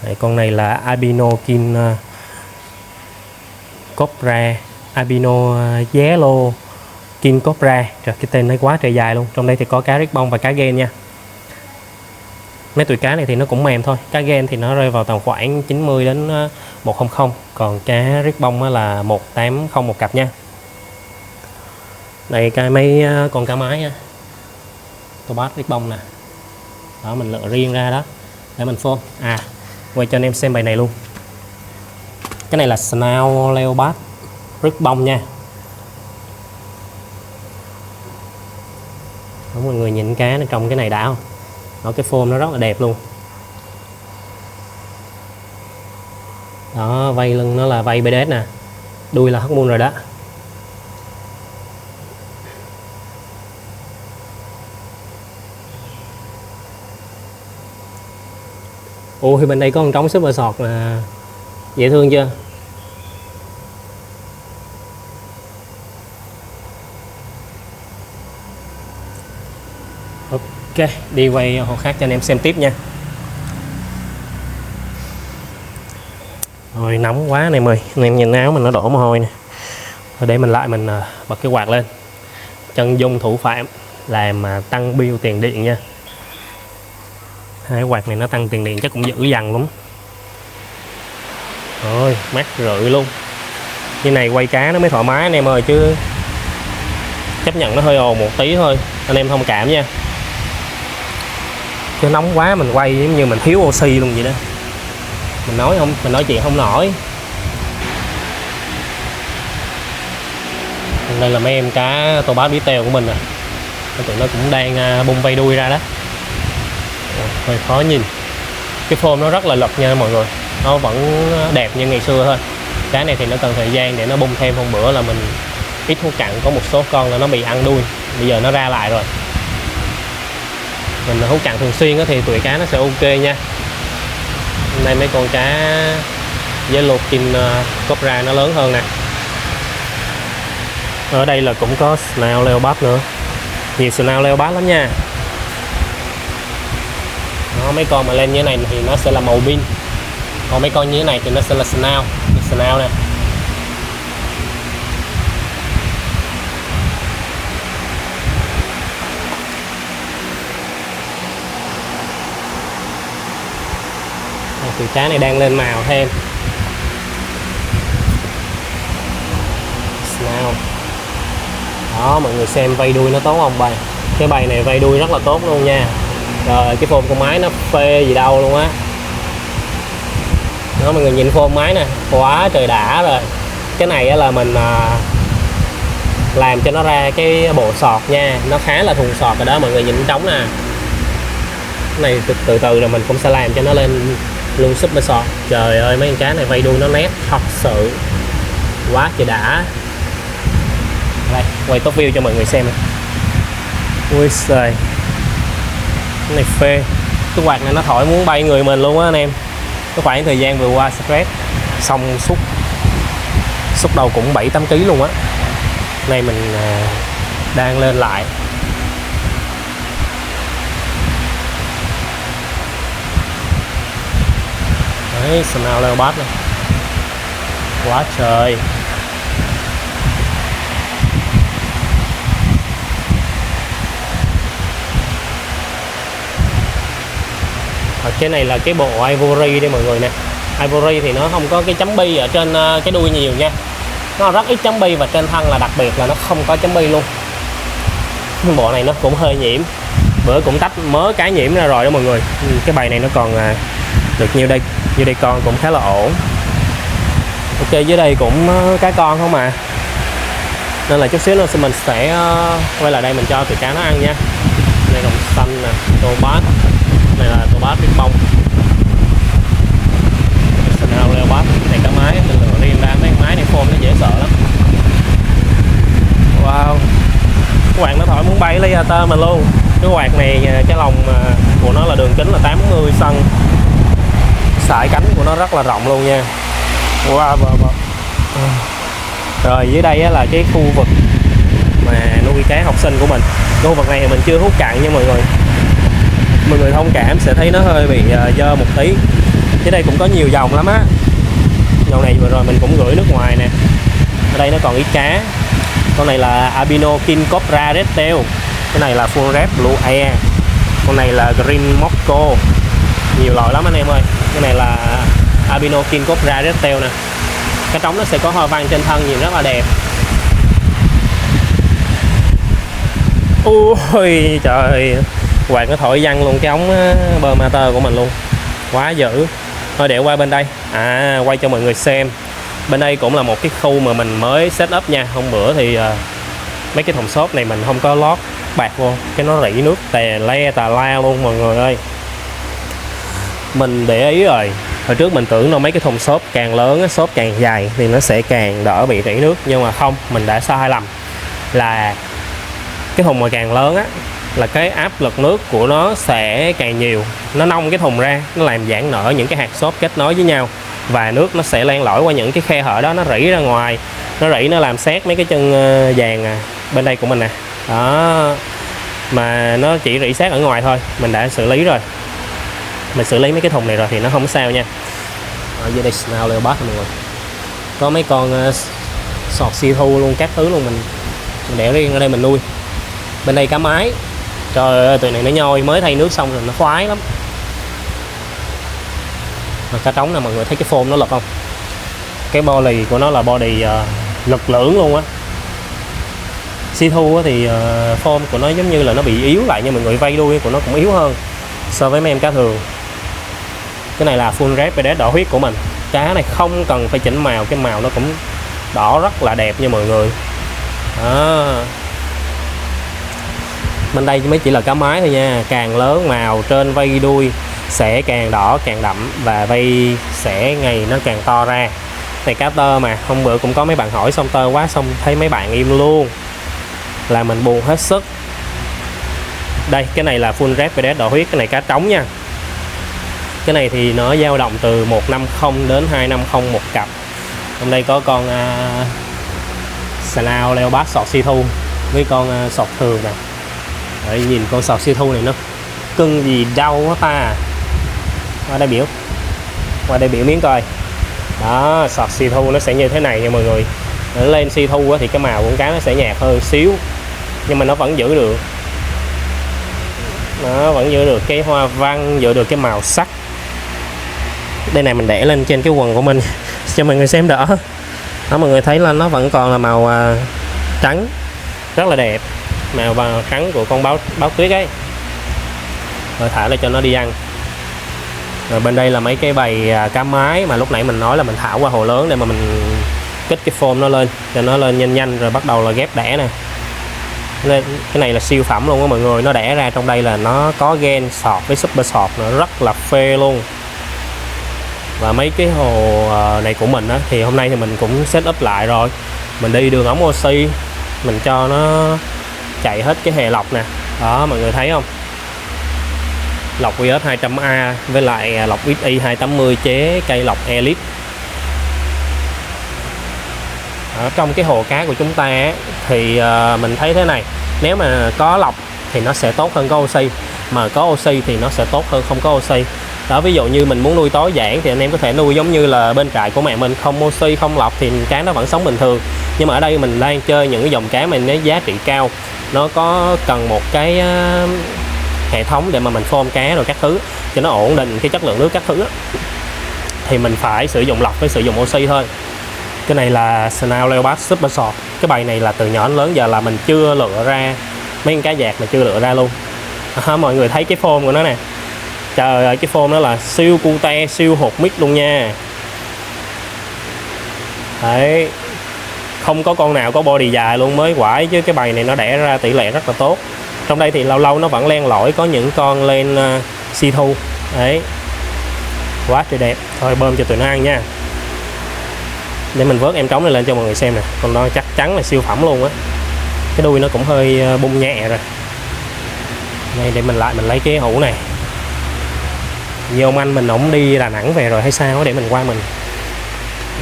Đấy, con này là albino kin cobra, albino yellow kin cobra. Trời, cái tên nó quá trời dài luôn. Trong đây thì có cá ribbon và cá gen nha. Mấy tuổi cá này thì nó cũng mềm thôi. Cá gen thì nó rơi vào tầm khoảng 90 đến 100, còn cá ribbon là 180 một cặp nha. Đây mấy con cá mái nha, tô bát ribbon nè. Đó, mình lựa riêng ra đó để mình phô. Quay cho anh em xem bài này luôn. Cái này là Snout Leopard ribbon nha. Đó, mọi người nhìn cá nó trong cái này đã không? Đó, cái form nó rất là đẹp luôn. Đó, vây lưng nó là vây BDS nè, đuôi là hóc môn rồi đó. Ôi, bên đây có con trống super sọt là dễ thương chưa? Ok, đi quay hồ khác cho anh em xem tiếp nha. Rồi, nóng quá này ơi, anh em nhìn áo mình nó đổ mồ hôi nè. Rồi để mình lại mình bật cái quạt lên. Chân dung thủ phạm làm tăng bill tiền điện nha. Hai quạt này nó tăng tiền điện chắc cũng dữ dằn lắm. Rồi, mát rượi luôn. Như này quay cá nó mới thoải mái anh em ơi, chứ chấp nhận nó hơi ồn một tí thôi, anh em thông cảm nha. Chứ nóng quá mình quay giống như mình thiếu oxy luôn vậy đó. Mình nói chuyện không nổi. Đây là mấy em cá tô bát bí teo của mình nè. Tụi nó cũng đang bung vây đuôi ra đó. Hơi khó nhìn. Cái form nó rất là lật nha mọi người. Nó vẫn đẹp như ngày xưa thôi. Cái này thì nó cần thời gian để nó bung thêm. Hôm bữa là mình ít hút cặn, có một số con là nó bị ăn đuôi. Bây giờ nó ra lại rồi. Mình hút cặn thường xuyên thì tuổi cá nó sẽ ok nha. Hôm nay mấy con cá với lột kin cobra nó lớn hơn nè. Ở đây là cũng có Snout Leopard nữa. Nhiều Snout Leopard lắm nha. Đó, mấy con mà lên như thế này thì nó sẽ là màu pin. Còn mấy con như thế này thì nó sẽ là Snout. Snout nè. Thì cá này đang lên màu thêm. Snout. Đó, mọi người xem vây đuôi nó tốt không bầy? Cái bầy này vây đuôi rất là tốt luôn nha. Rồi cái form con máy nó phê gì đâu luôn á. Đó, mọi người nhìn form máy nè, quá trời đã rồi. Cái này là mình làm cho nó ra cái bộ sọt nha, nó khá là thùng sọt rồi đó, mọi người nhìn trống nè. Cái này từ từ là mình cũng sẽ làm cho nó lên luôn super sọt. Trời ơi, mấy con cá này vây đuôi nó nét thật sự quá trời đã. Đây, quay top view cho mọi người xem này. Ui trời, cái này phê. Cái quạt này nó thổi muốn bay người mình luôn á anh em. Cái khoảng thời gian vừa qua stress xong xúc đầu cũng 7-8 kg luôn á. Nay mình đang lên lại. Đấy, Snout Leopard này. Quá trời. Cái này là cái bộ Ivory đây mọi người nè. Ivory thì nó không có cái chấm bi ở trên cái đuôi nhiều nha. Nó rất ít chấm bi và trên thân là đặc biệt là nó không có chấm bi luôn. Bộ này nó cũng hơi nhiễm. Bữa cũng tách mớ cái nhiễm ra rồi đó mọi người. Cái bầy này nó còn được nhiêu đây? Như đây con cũng khá là ổn. Ok, dưới đây cũng cá con không à. Nên là chút xíu nữa mình sẽ quay lại đây mình cho tụi cá nó ăn nha. Đây đồng xanh nè, tô bát. Này là tô bát ribbon. Snout Leopard. Này cá mái mình lựa riêng ra, mấy máy này form nó dễ sợ lắm. Wow. Cái quạt nó thổi muốn bay lấy tơ mình luôn. Cái quạt này cái lồng của nó là đường kính là 80 cm, sải cánh của nó rất là rộng luôn nha. Wow. Rồi dưới đây là cái khu vực mà nuôi cá học sinh của mình. Khu vực này thì mình chưa hút cạn nha mọi người thông cảm sẽ thấy nó hơi bị dơ một tí, dưới đây cũng có nhiều dòng lắm á. Dòng này vừa rồi mình cũng gửi nước ngoài nè. Ở đây nó còn ít cá. Con này là albino king cobra red tail, cái này là full red blue air, con này là green mosco, nhiều loại lắm anh em ơi. Cái này là albino king cobra red tail nè. Cá trống nó sẽ có hoa văn trên thân nhìn rất là đẹp. Ui trời, quạt nó thổi văng luôn cái ống bơm motor của mình luôn, quá dữ. Thôi để qua bên đây, quay cho mọi người xem. Bên đây cũng là một cái khu mà mình mới set up nha. Hôm bữa thì mấy cái thùng xốp này mình không có lót bạc vô, cái nó rỉ nước tè le tà la luôn mọi người ơi. Mình để ý rồi, hồi trước mình tưởng đâu mấy cái thùng xốp càng lớn, xốp càng dài thì nó sẽ càng đỡ bị rỉ nước, nhưng mà không, mình đã sai lầm. Là cái thùng mà càng lớn á là cái áp lực nước của nó sẽ càng nhiều, nó nông cái thùng ra, nó làm giãn nở những cái hạt xốp kết nối với nhau, và nước nó sẽ len lỏi qua những cái khe hở đó, nó rỉ ra ngoài, nó rỉ nó làm xét mấy cái chân vàng bên đây của mình nè. Đó, mà nó chỉ rỉ xét ở ngoài thôi, mình đã xử lý rồi. Mình xử lý mấy cái thùng này rồi thì nó không sao nha. Ở dưới đây Snail Leopard mọi người, có mấy con sọt si thu luôn, các thứ luôn, mình để riêng ở đây mình nuôi. Bên đây cá mái, trời ơi tụi này nó nhoi, mới thay nước xong rồi nó khoái lắm. Và cá trống nè mọi người, thấy cái phôm nó lực không? Cái body của nó là body lực lưỡng luôn á. Si thu thì phôm của nó giống như là nó bị yếu lại nha mọi người, vây đuôi của nó cũng yếu hơn so với mấy em cá thường. Cái này là full red BDS đỏ huyết của mình. Cá này không cần phải chỉnh màu, cái màu nó cũng đỏ rất là đẹp nha mọi người. Đó. Bên đây mới chỉ là cá mái thôi nha, càng lớn màu trên vây đuôi sẽ càng đỏ càng đậm, và vây sẽ ngày nó càng to ra. Này cá tơ mà, hôm bữa cũng có mấy bạn hỏi xong tơ quá, xong thấy mấy bạn im luôn, là mình buồn hết sức. Đây, cái này là full red BDS đỏ huyết, cái này cá trống nha. Cái này thì nó dao động từ 150 đến 250 một cặp. Hôm đây có con Snail Leopard sọt si thu với con sọt thường nè. Đấy, nhìn con sọt si thu này nó cưng gì đâu quá ta. Qua đây biểu miếng coi. Đó, sọt si thu nó sẽ như thế này nha mọi người. Nó lên si thu thì cái màu của cá nó sẽ nhạt hơn xíu, nhưng mà nó vẫn giữ được, nó vẫn giữ được cái hoa văn, giữ được cái màu sắc. Đây này, mình để lên trên cái quần của mình cho mọi người xem đỡ. Đó, mọi người thấy là nó vẫn còn là màu trắng, rất là đẹp, màu trắng của con báo tuyết ấy. Rồi thả lại cho nó đi ăn. Rồi bên đây là mấy cái bầy cá mái mà lúc nãy mình nói là mình thả qua hồ lớn để mà mình kích cái phôm nó lên cho nó lên nhanh nhanh, rồi bắt đầu là ghép đẻ nè. Cái này là siêu phẩm luôn á mọi người, nó đẻ ra trong đây là nó có gen sọt với super sọt, nó rất là phê luôn. Và mấy cái hồ này của mình á, thì hôm nay thì mình cũng set up lại rồi. Mình đi đường ống oxy, mình cho nó chạy hết cái hề lọc nè. Đó, mọi người thấy không? Lọc QS 200A với lại lọc XI 280 chế cây lọc Elite. Ở trong cái hồ cá của chúng ta á, thì mình thấy thế này, nếu mà có lọc thì nó sẽ tốt hơn có oxy, mà có oxy thì nó sẽ tốt hơn không có oxy. Đó, ví dụ như mình muốn nuôi tối giản thì anh em có thể nuôi giống như là bên trại của mẹ mình, không oxy không lọc thì cá nó vẫn sống bình thường. Nhưng mà ở đây mình đang chơi những cái dòng cá mà nó giá trị cao, nó có cần một cái hệ thống để mà mình phôm cá rồi các thứ cho nó ổn định cái chất lượng nước các thứ đó, thì mình phải sử dụng lọc với sử dụng oxy thôi. Cái này là Snail Leopard Super Short. Cái bầy này là từ nhỏ đến lớn giờ là mình chưa lựa ra mấy con cá vạc, mà chưa lựa ra luôn. Mọi người thấy cái phôm của nó nè, trời ơi cái phôm đó là siêu cute, siêu hột mít luôn nha. Đấy, không có con nào có body dài luôn mới quải, chứ cái bầy này nó đẻ ra tỷ lệ rất là tốt. Trong đây thì lâu lâu nó vẫn len lỏi, có những con lên si thu. Đấy, quá trời đẹp. Thôi bơm cho tụi nó ăn nha. Để mình vớt em trống này lên cho mọi người xem nè, con nó chắc chắn là siêu phẩm luôn á. Cái đuôi nó cũng hơi bung nhẹ rồi. Đây để mình lấy cái hũ này. Nhiều ông anh mình ổng đi Đà Nẵng về rồi hay sao, để mình qua mình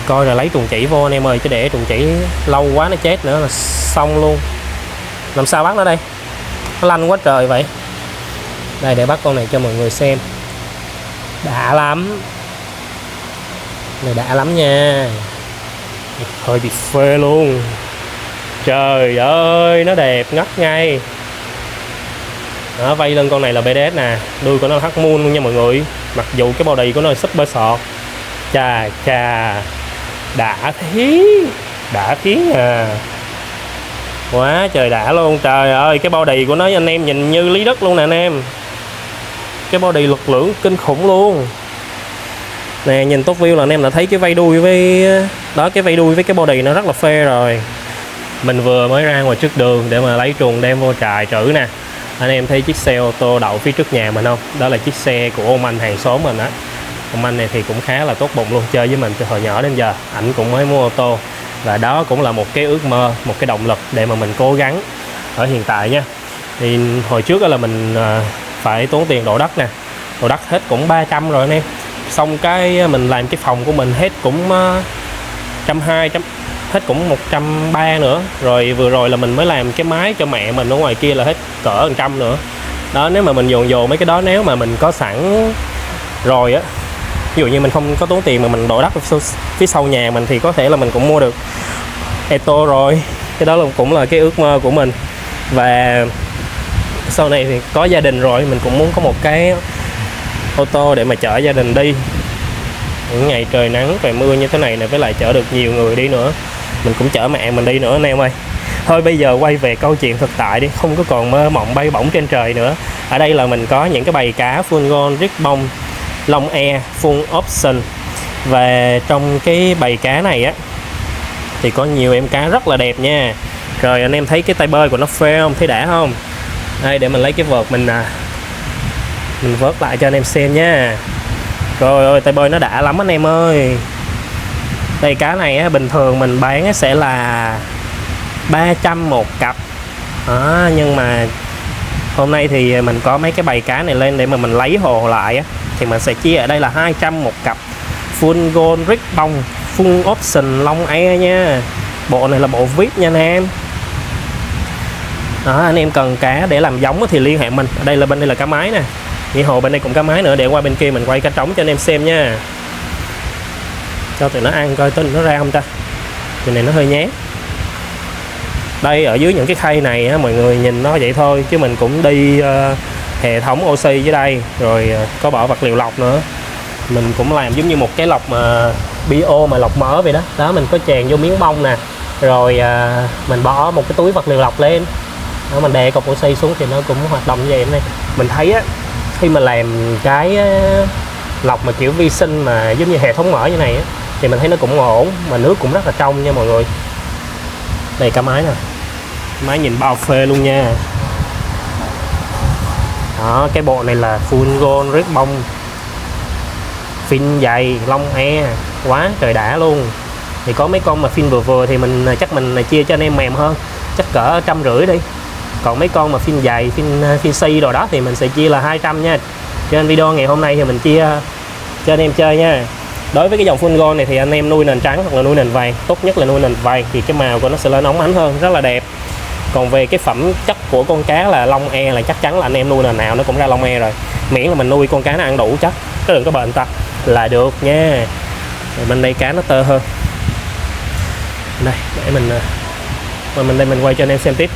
coi rồi lấy trùng chỉ vô anh em ơi, chứ để trùng chỉ lâu quá nó chết nữa là xong luôn. Làm sao bắt nó đây, nó lanh quá trời vậy. Đây để bắt con này cho mọi người xem, đã lắm, này đã lắm nha, hơi bị phê luôn. Trời ơi nó đẹp ngất ngay. Đó, vây lưng con này là BDS nè, đuôi của nó hắc moon luôn nha mọi người, mặc dù cái body của nó là super sọt. Chà chà, đã thiến à, quá trời đã luôn. Trời ơi cái body của nó anh em nhìn như lý đất luôn nè anh em, cái body lực lưỡng kinh khủng luôn nè. Nhìn top view là anh em đã thấy cái vây đuôi với đó, cái vây đuôi với cái body nó rất là phê rồi. Mình vừa mới ra ngoài trước đường để mà lấy truồng đem vô trại trữ nè. Anh em thấy chiếc xe ô tô đậu phía trước nhà mình không? Đó là chiếc xe của ông anh hàng xóm mình á. Ông anh này thì cũng khá là tốt bụng luôn, chơi với mình từ hồi nhỏ đến giờ. Ảnh cũng mới mua ô tô và đó cũng là một cái ước mơ, một cái động lực để mà mình cố gắng ở hiện tại nha. Thì hồi trước đó là mình phải tốn tiền đổ đất nè, đổ đất hết cũng 300 rồi anh em. Xong cái mình làm cái phòng của mình hết cũng 120, hết cũng 130 nữa. Rồi vừa rồi là mình mới làm cái mái cho mẹ mình ở ngoài kia là hết cỡ 100 nữa. Đó, nếu mà mình dồn mấy cái đó, nếu mà mình có sẵn rồi á, ví dụ như mình không có tốn tiền mà mình đổ đất phía sau nhà mình thì có thể là mình cũng mua được Eto rồi. Cái đó là cũng là cái ước mơ của mình. Và sau này thì có gia đình rồi, mình cũng muốn có một cái ô tô để mà chở gia đình đi những ngày trời nắng trời mưa như thế này nè, với lại chở được nhiều người đi nữa. Mình cũng chở mẹ mình đi nữa anh em ơi. Thôi bây giờ quay về câu chuyện thực tại đi, không có còn mơ mộng bay bổng trên trời nữa. Ở đây là mình có những cái bầy cá full gold ribbon Long Air full option. Và trong cái bầy cá này á thì có nhiều em cá rất là đẹp nha. Rồi anh em thấy cái tay bơi của nó phê không, thấy đã không? Đây để mình lấy cái vợt mình vớt lại cho anh em xem nha. Trời ơi tay bơi nó đã lắm anh em ơi. Đây cá này á, bình thường mình bán á, sẽ là 300 một cặp đó, nhưng mà hôm nay thì mình có mấy cái bầy cá này lên để mà mình lấy hồ lại á, thì mình sẽ chia ở đây là 200 một cặp. Full gold ribbon full option Long Air nha. Bộ này là bộ VIP nha anh em. Đó, anh em cần cá để làm giống thì liên hệ mình. Ở đây là bên đây là cá mái nè, Nghĩa hồ bên đây cũng cá mái nữa. Để qua bên kia mình quay cá trống cho anh em xem nha, cho tụi nó ăn coi tụi nó ra không ta. Cái này nó hơi nhát. Đây ở dưới những cái khay này á, mọi người nhìn nó vậy thôi chứ mình cũng đi hệ thống oxy dưới đây, rồi có bỏ vật liệu lọc nữa. Mình cũng làm giống như một cái lọc mà bio mà lọc mỡ vậy đó. Đó mình có chèn vô miếng bông nè, rồi mình bỏ một cái túi vật liệu lọc lên đó, mình đè cục oxy xuống thì nó cũng hoạt động như vậy. Này mình thấy á, khi mà làm cái lọc mà kiểu vi sinh mà giống như hệ thống mỡ như này á, thì mình thấy nó cũng ổn, mà nước cũng rất là trong nha mọi người. Đây cá mái nè, máy nhìn bao phê luôn nha. Đó, cái bộ này là full gold ribbon fin dày Long Air, quá trời đã luôn. Thì có mấy con mà fin vừa vừa thì mình chắc mình chia cho anh em mềm hơn, chắc cỡ 150 đi. Còn mấy con mà fin dày, fin si đồ đó thì mình sẽ chia là 200 nha. Cho nên video ngày hôm nay thì mình chia cho anh em chơi nha. Đối với cái dòng full gold này thì anh em nuôi nền trắng hoặc là nuôi nền vàng, tốt nhất là nuôi nền vàng thì cái màu của nó sẽ lên óng ánh hơn, rất là đẹp. Còn về cái phẩm chất của con cá là Long Air là chắc chắn là anh em nuôi nền nào nó cũng ra Long Air rồi, miễn là mình nuôi con cá nó ăn đủ chất, chứ đừng có bệnh ta là được nha. Rồi bên đây cá nó tơ hơn. Đây để mình đây mình quay cho anh em xem tiếp.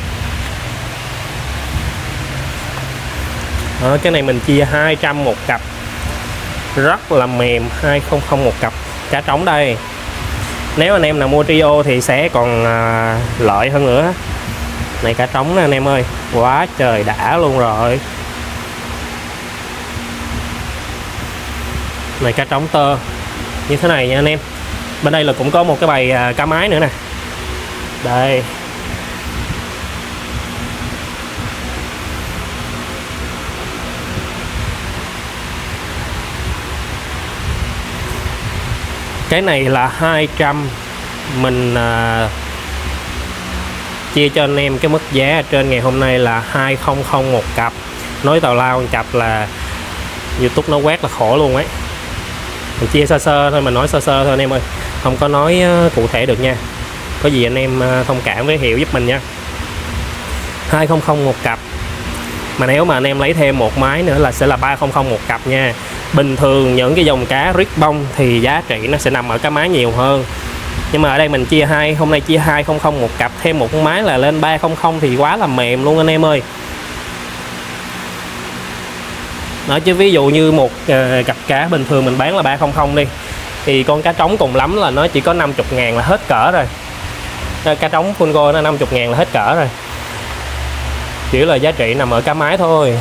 Đó, cái này mình chia 200 một cặp, rất là mềm, 200 một cặp cá trống đây. Nếu anh em nào mua trio thì sẽ còn lợi hơn nữa. Này cá trống nè anh em ơi, quá trời đã luôn rồi. Này cá trống tơ như thế này nha anh em. Bên đây là cũng có một cái bầy cá mái nữa nè. Đây. Cái này là 200. Mình chia cho anh em cái mức giá trên ngày hôm nay là 200 một cặp. Nói tào lao một cặp là YouTube nó quét là khổ luôn ấy. Mình chia sơ sơ thôi, mình nói sơ sơ thôi anh em ơi, không có nói cụ thể được nha. Có gì anh em thông cảm với hiểu giúp mình nha. 200 một cặp, mà nếu mà anh em lấy thêm một máy nữa là sẽ là 300 một cặp nha. Bình thường những cái dòng cá Ribbon thì giá trị nó sẽ nằm ở cái máy nhiều hơn, nhưng mà ở đây mình chia hai, hôm nay chia 200 một cặp, thêm một máy là lên 300 thì quá là mềm luôn anh em ơi. Đó, chứ ví dụ như một cặp cá bình thường mình bán là 300 đi, thì con cá trống cùng lắm là nó chỉ có 50.000 là hết cỡ rồi. Cá trống full go nó 50.000 là hết cỡ rồi, chỉ là giá trị nằm ở cá máy thôi.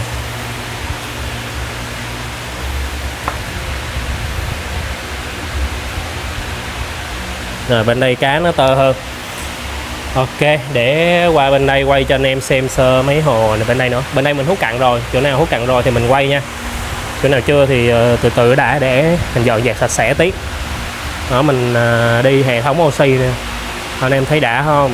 Rồi bên đây cá nó tơ hơn. Ok, để qua bên đây quay cho anh em xem sơ mấy hồ này bên đây nữa. Bên đây mình hút cạn rồi, chỗ nào hút cạn rồi thì mình quay nha. Chỗ nào chưa thì từ từ đã, để mình dọn dẹp sạch sẽ tí. Đó, mình đi hệ thống oxy nè, anh em thấy đã không?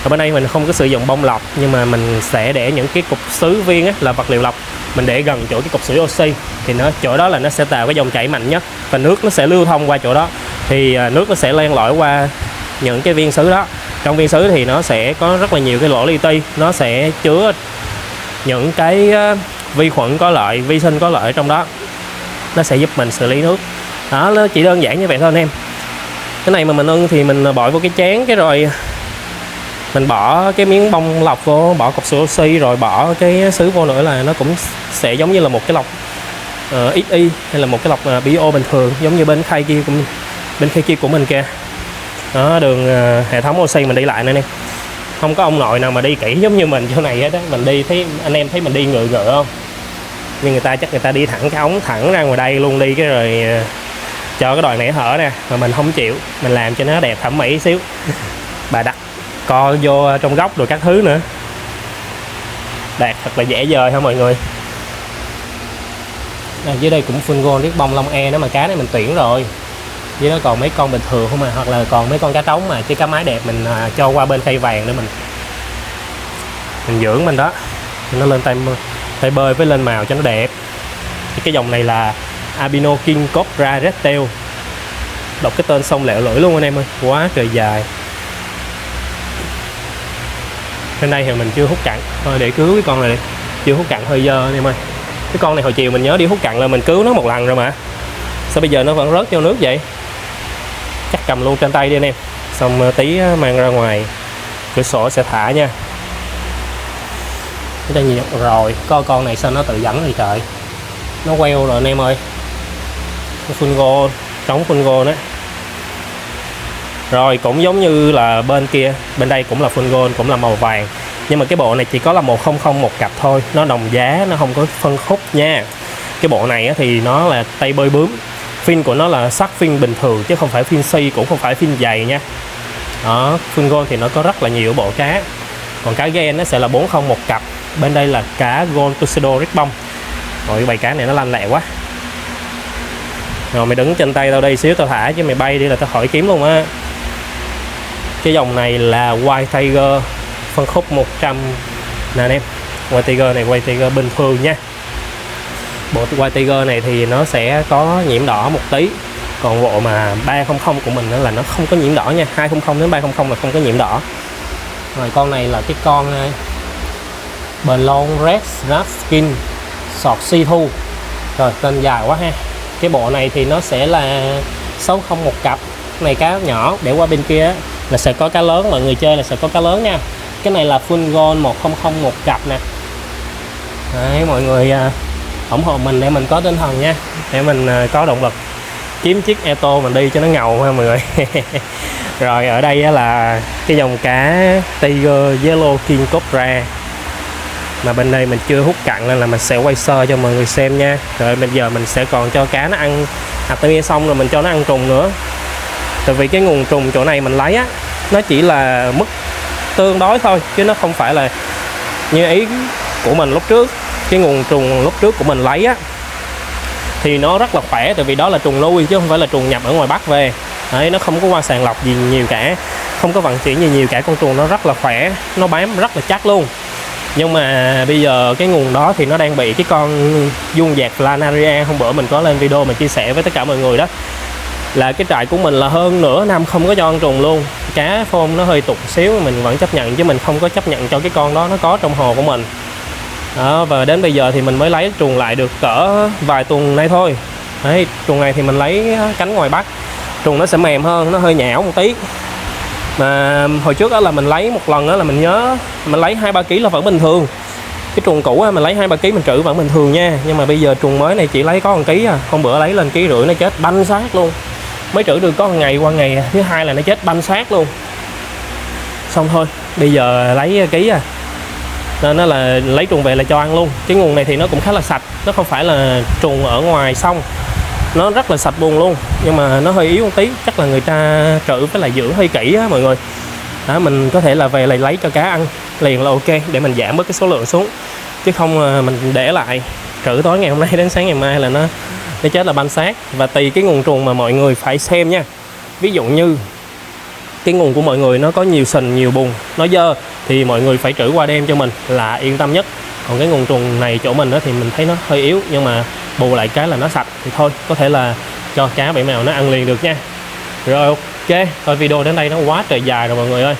Ở bên đây mình không có sử dụng bông lọc, nhưng mà mình sẽ để những cái cục sứ viên á, là vật liệu lọc, mình để gần chỗ cái cục sưởi oxy, thì nó chỗ đó là nó sẽ tạo cái dòng chảy mạnh nhất, và nước nó sẽ lưu thông qua chỗ đó, thì nước nó sẽ len lỏi qua những cái viên sứ đó. Trong viên sứ thì nó sẽ có rất là nhiều cái lỗ li ti, nó sẽ chứa những cái vi khuẩn có lợi, vi sinh có lợi ở trong đó, nó sẽ giúp mình xử lý nước. Đó, nó chỉ đơn giản như vậy thôi anh em. Cái này mà mình ưng thì mình bỏ vô cái chén, cái rồi mình bỏ cái miếng bông lọc vô, bỏ cục sữa oxy, rồi bỏ cái sứ vô nữa là nó cũng sẽ giống như là một cái lọc XY hay là một cái lọc bio bình thường, giống như bên khay kia của mình kìa. Đó, đường hệ thống oxy mình đi lại nữa nè, không có ông nội nào mà đi kỹ giống như mình chỗ này hết á. Mình đi thấy anh em thấy mình đi ngựa ngựa không, nhưng người ta chắc người ta đi thẳng cái ống thẳng ra ngoài đây luôn, đi cái rồi cho cái đòi nẻ hở nè, mà mình không chịu, mình làm cho nó đẹp thẩm mỹ xíu. Bà đặt co vô trong góc rồi các thứ nữa, đạt thật là dễ dời ha mọi người. Dưới đây cũng full gold ribbon lông e nữa, mà cá này mình tuyển rồi, với nó còn mấy con bình thường không, mà hoặc là còn mấy con cá trống mà cái cá máy đẹp mình cho qua bên khay vàng để mình dưỡng mình đó, nó lên tay bơi với lên màu cho nó đẹp. Cái dòng này là Albino King Cobra Red Tail, đọc cái tên xong lẹo lưỡi luôn anh em ơi, quá trời dài. Trên đây thì mình chưa hút cặn thôi, để cứu cái con này đi, chưa hút cặn hơi dơ anh em ơi. Cái con này hồi chiều mình nhớ đi hút cặn là mình cứu nó một lần rồi mà, sao bây giờ nó vẫn rớt vô nước vậy? Chắc cầm luôn trên tay đi anh em, xong tí mang ra ngoài cửa sổ sẽ thả nha. Cái đây nhiều rồi, có con này sao nó tự dẫn thì trời, nó queo rồi anh em ơi. Full go, trống full go đó. Rồi cũng giống như là bên kia, bên đây cũng là full gold, cũng là màu vàng, nhưng mà cái bộ này chỉ có là 100 một cặp thôi, nó đồng giá, nó không có phân khúc nha. Cái bộ này thì nó là tay bơi bướm, fin của nó là sắt fin bình thường chứ không phải fin xi, cũng không phải fin dày nha. Đó, full gold thì nó có rất là nhiều bộ cá, còn cá gen nó sẽ là 40 một cặp. Bên đây là cá gold tuxedo ribbon. Rồi cái bầy cá này nó lanh lẹ quá. Rồi mày đứng trên tay tao đây xíu tao thả, chứ mày bay đi là tao khỏi kiếm luôn á. Cái dòng này là White Tiger phân khúc 100 nè anh em. White Tiger này White Tiger bình thường nha. Bộ White Tiger này thì nó sẽ có nhiễm đỏ một tí, còn bộ mà 300 của mình là nó không có nhiễm đỏ nha. 200 đến 300 là không có nhiễm đỏ. Rồi con này là cái con Blonde Red Snap Skin sọt si thu. Rồi tên dài quá ha. Cái bộ này thì nó sẽ là 60 một cặp. Cái này cá nhỏ, để qua bên kia là sẽ có cá lớn, mọi người chơi là sẽ có cá lớn nha. Cái này là full gold 100 một cặp nè. Đấy, mọi người ủng hộ mình để mình có tinh thần nha, để mình có động lực kiếm chiếc Eto mình đi cho nó ngầu ha mọi người. Rồi ở đây là cái dòng cá Tiger Yellow King Cobra, mà bên đây mình chưa hút cặn nên là mình sẽ quay sơ cho mọi người xem nha. Rồi bây giờ mình sẽ còn cho cá nó ăn Artemia xong rồi mình cho nó ăn trùng nữa. Tại vì cái nguồn trùng chỗ này mình lấy á, nó chỉ là mức tương đối thôi, chứ nó không phải là như ý của mình lúc trước. Cái nguồn trùng lúc trước của mình lấy á thì nó rất là khỏe, tại vì đó là trùng nuôi chứ không phải là trùng nhập ở ngoài Bắc về. Đấy, nó không có qua sàng lọc gì nhiều cả, không có vận chuyển gì nhiều cả. Con trùng nó rất là khỏe, nó bám rất là chắc luôn. Nhưng mà bây giờ cái nguồn đó thì nó đang bị cái con vuông vạc planaria, hôm bữa mình có lên video mình chia sẻ với tất cả mọi người đó, là cái trại của mình là hơn nửa năm không có cho ăn trùng luôn. Cá phôn nó hơi tụt xíu mình vẫn chấp nhận, chứ mình không có chấp nhận cho cái con đó nó có trong hồ của mình đó. Và đến bây giờ thì mình mới lấy trùng lại được cỡ vài tuần nay thôi. Đấy, trùng này thì mình lấy cánh ngoài Bắc, trùng nó sẽ mềm hơn, nó hơi nhão một tí. Mà hồi trước đó là mình lấy một lần đó là mình nhớ mình lấy 2-3 kg là vẫn bình thường. Cái trùng cũ mình lấy 2-3 kg mình trữ vẫn bình thường nha. Nhưng mà bây giờ trùng mới này chỉ lấy có 1 kg à. Hôm bữa lấy lên 1,5 kg nó chết banh xác luôn. Mới trữ được có 1 ngày qua ngày thứ hai là nó chết banh xác luôn. Xong thôi, bây giờ lấy ký à. Nên nó là lấy trùng về là cho ăn luôn. Cái nguồn này thì nó cũng khá là sạch, nó không phải là trùng ở ngoài sông, nó rất là sạch buồn luôn, nhưng mà nó hơi yếu một tí, chắc là người ta trữ với lại dưỡng hơi kỹ á mọi người đó. Mình có thể là về lại lấy cho cá ăn liền là ok, để mình giảm bớt cái số lượng xuống, chứ không mình để lại trữ tối ngày hôm nay đến sáng ngày mai là nó chết là banh xác. Và tùy cái nguồn trùng mà mọi người phải xem nha. Ví dụ như cái nguồn của mọi người nó có nhiều sình nhiều bùn, nó dơ thì mọi người phải trữ qua đêm cho mình là yên tâm nhất. Còn cái nguồn trùng này chỗ mình đó thì mình thấy nó hơi yếu, nhưng mà bù lại cái là nó sạch thì thôi, có thể là cho cá bảy mèo nó ăn liền được nha. Rồi ok, coi video đến đây nó quá trời dài rồi mọi người ơi.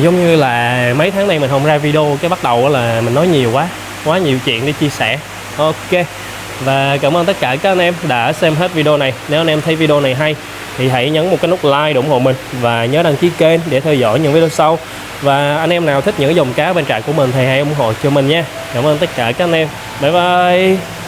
Giống như là mấy tháng nay mình không ra video, cái bắt đầu là mình nói nhiều quá nhiều chuyện để chia sẻ. Ok, và cảm ơn tất cả các anh em đã xem hết video này. Nếu anh em thấy video này hay thì hãy nhấn một cái nút like để ủng hộ mình, và nhớ đăng ký kênh để theo dõi những video sau. Và anh em nào thích những dòng cá bên trại của mình thì hãy ủng hộ cho mình nha. Cảm ơn tất cả các anh em. Bye bye.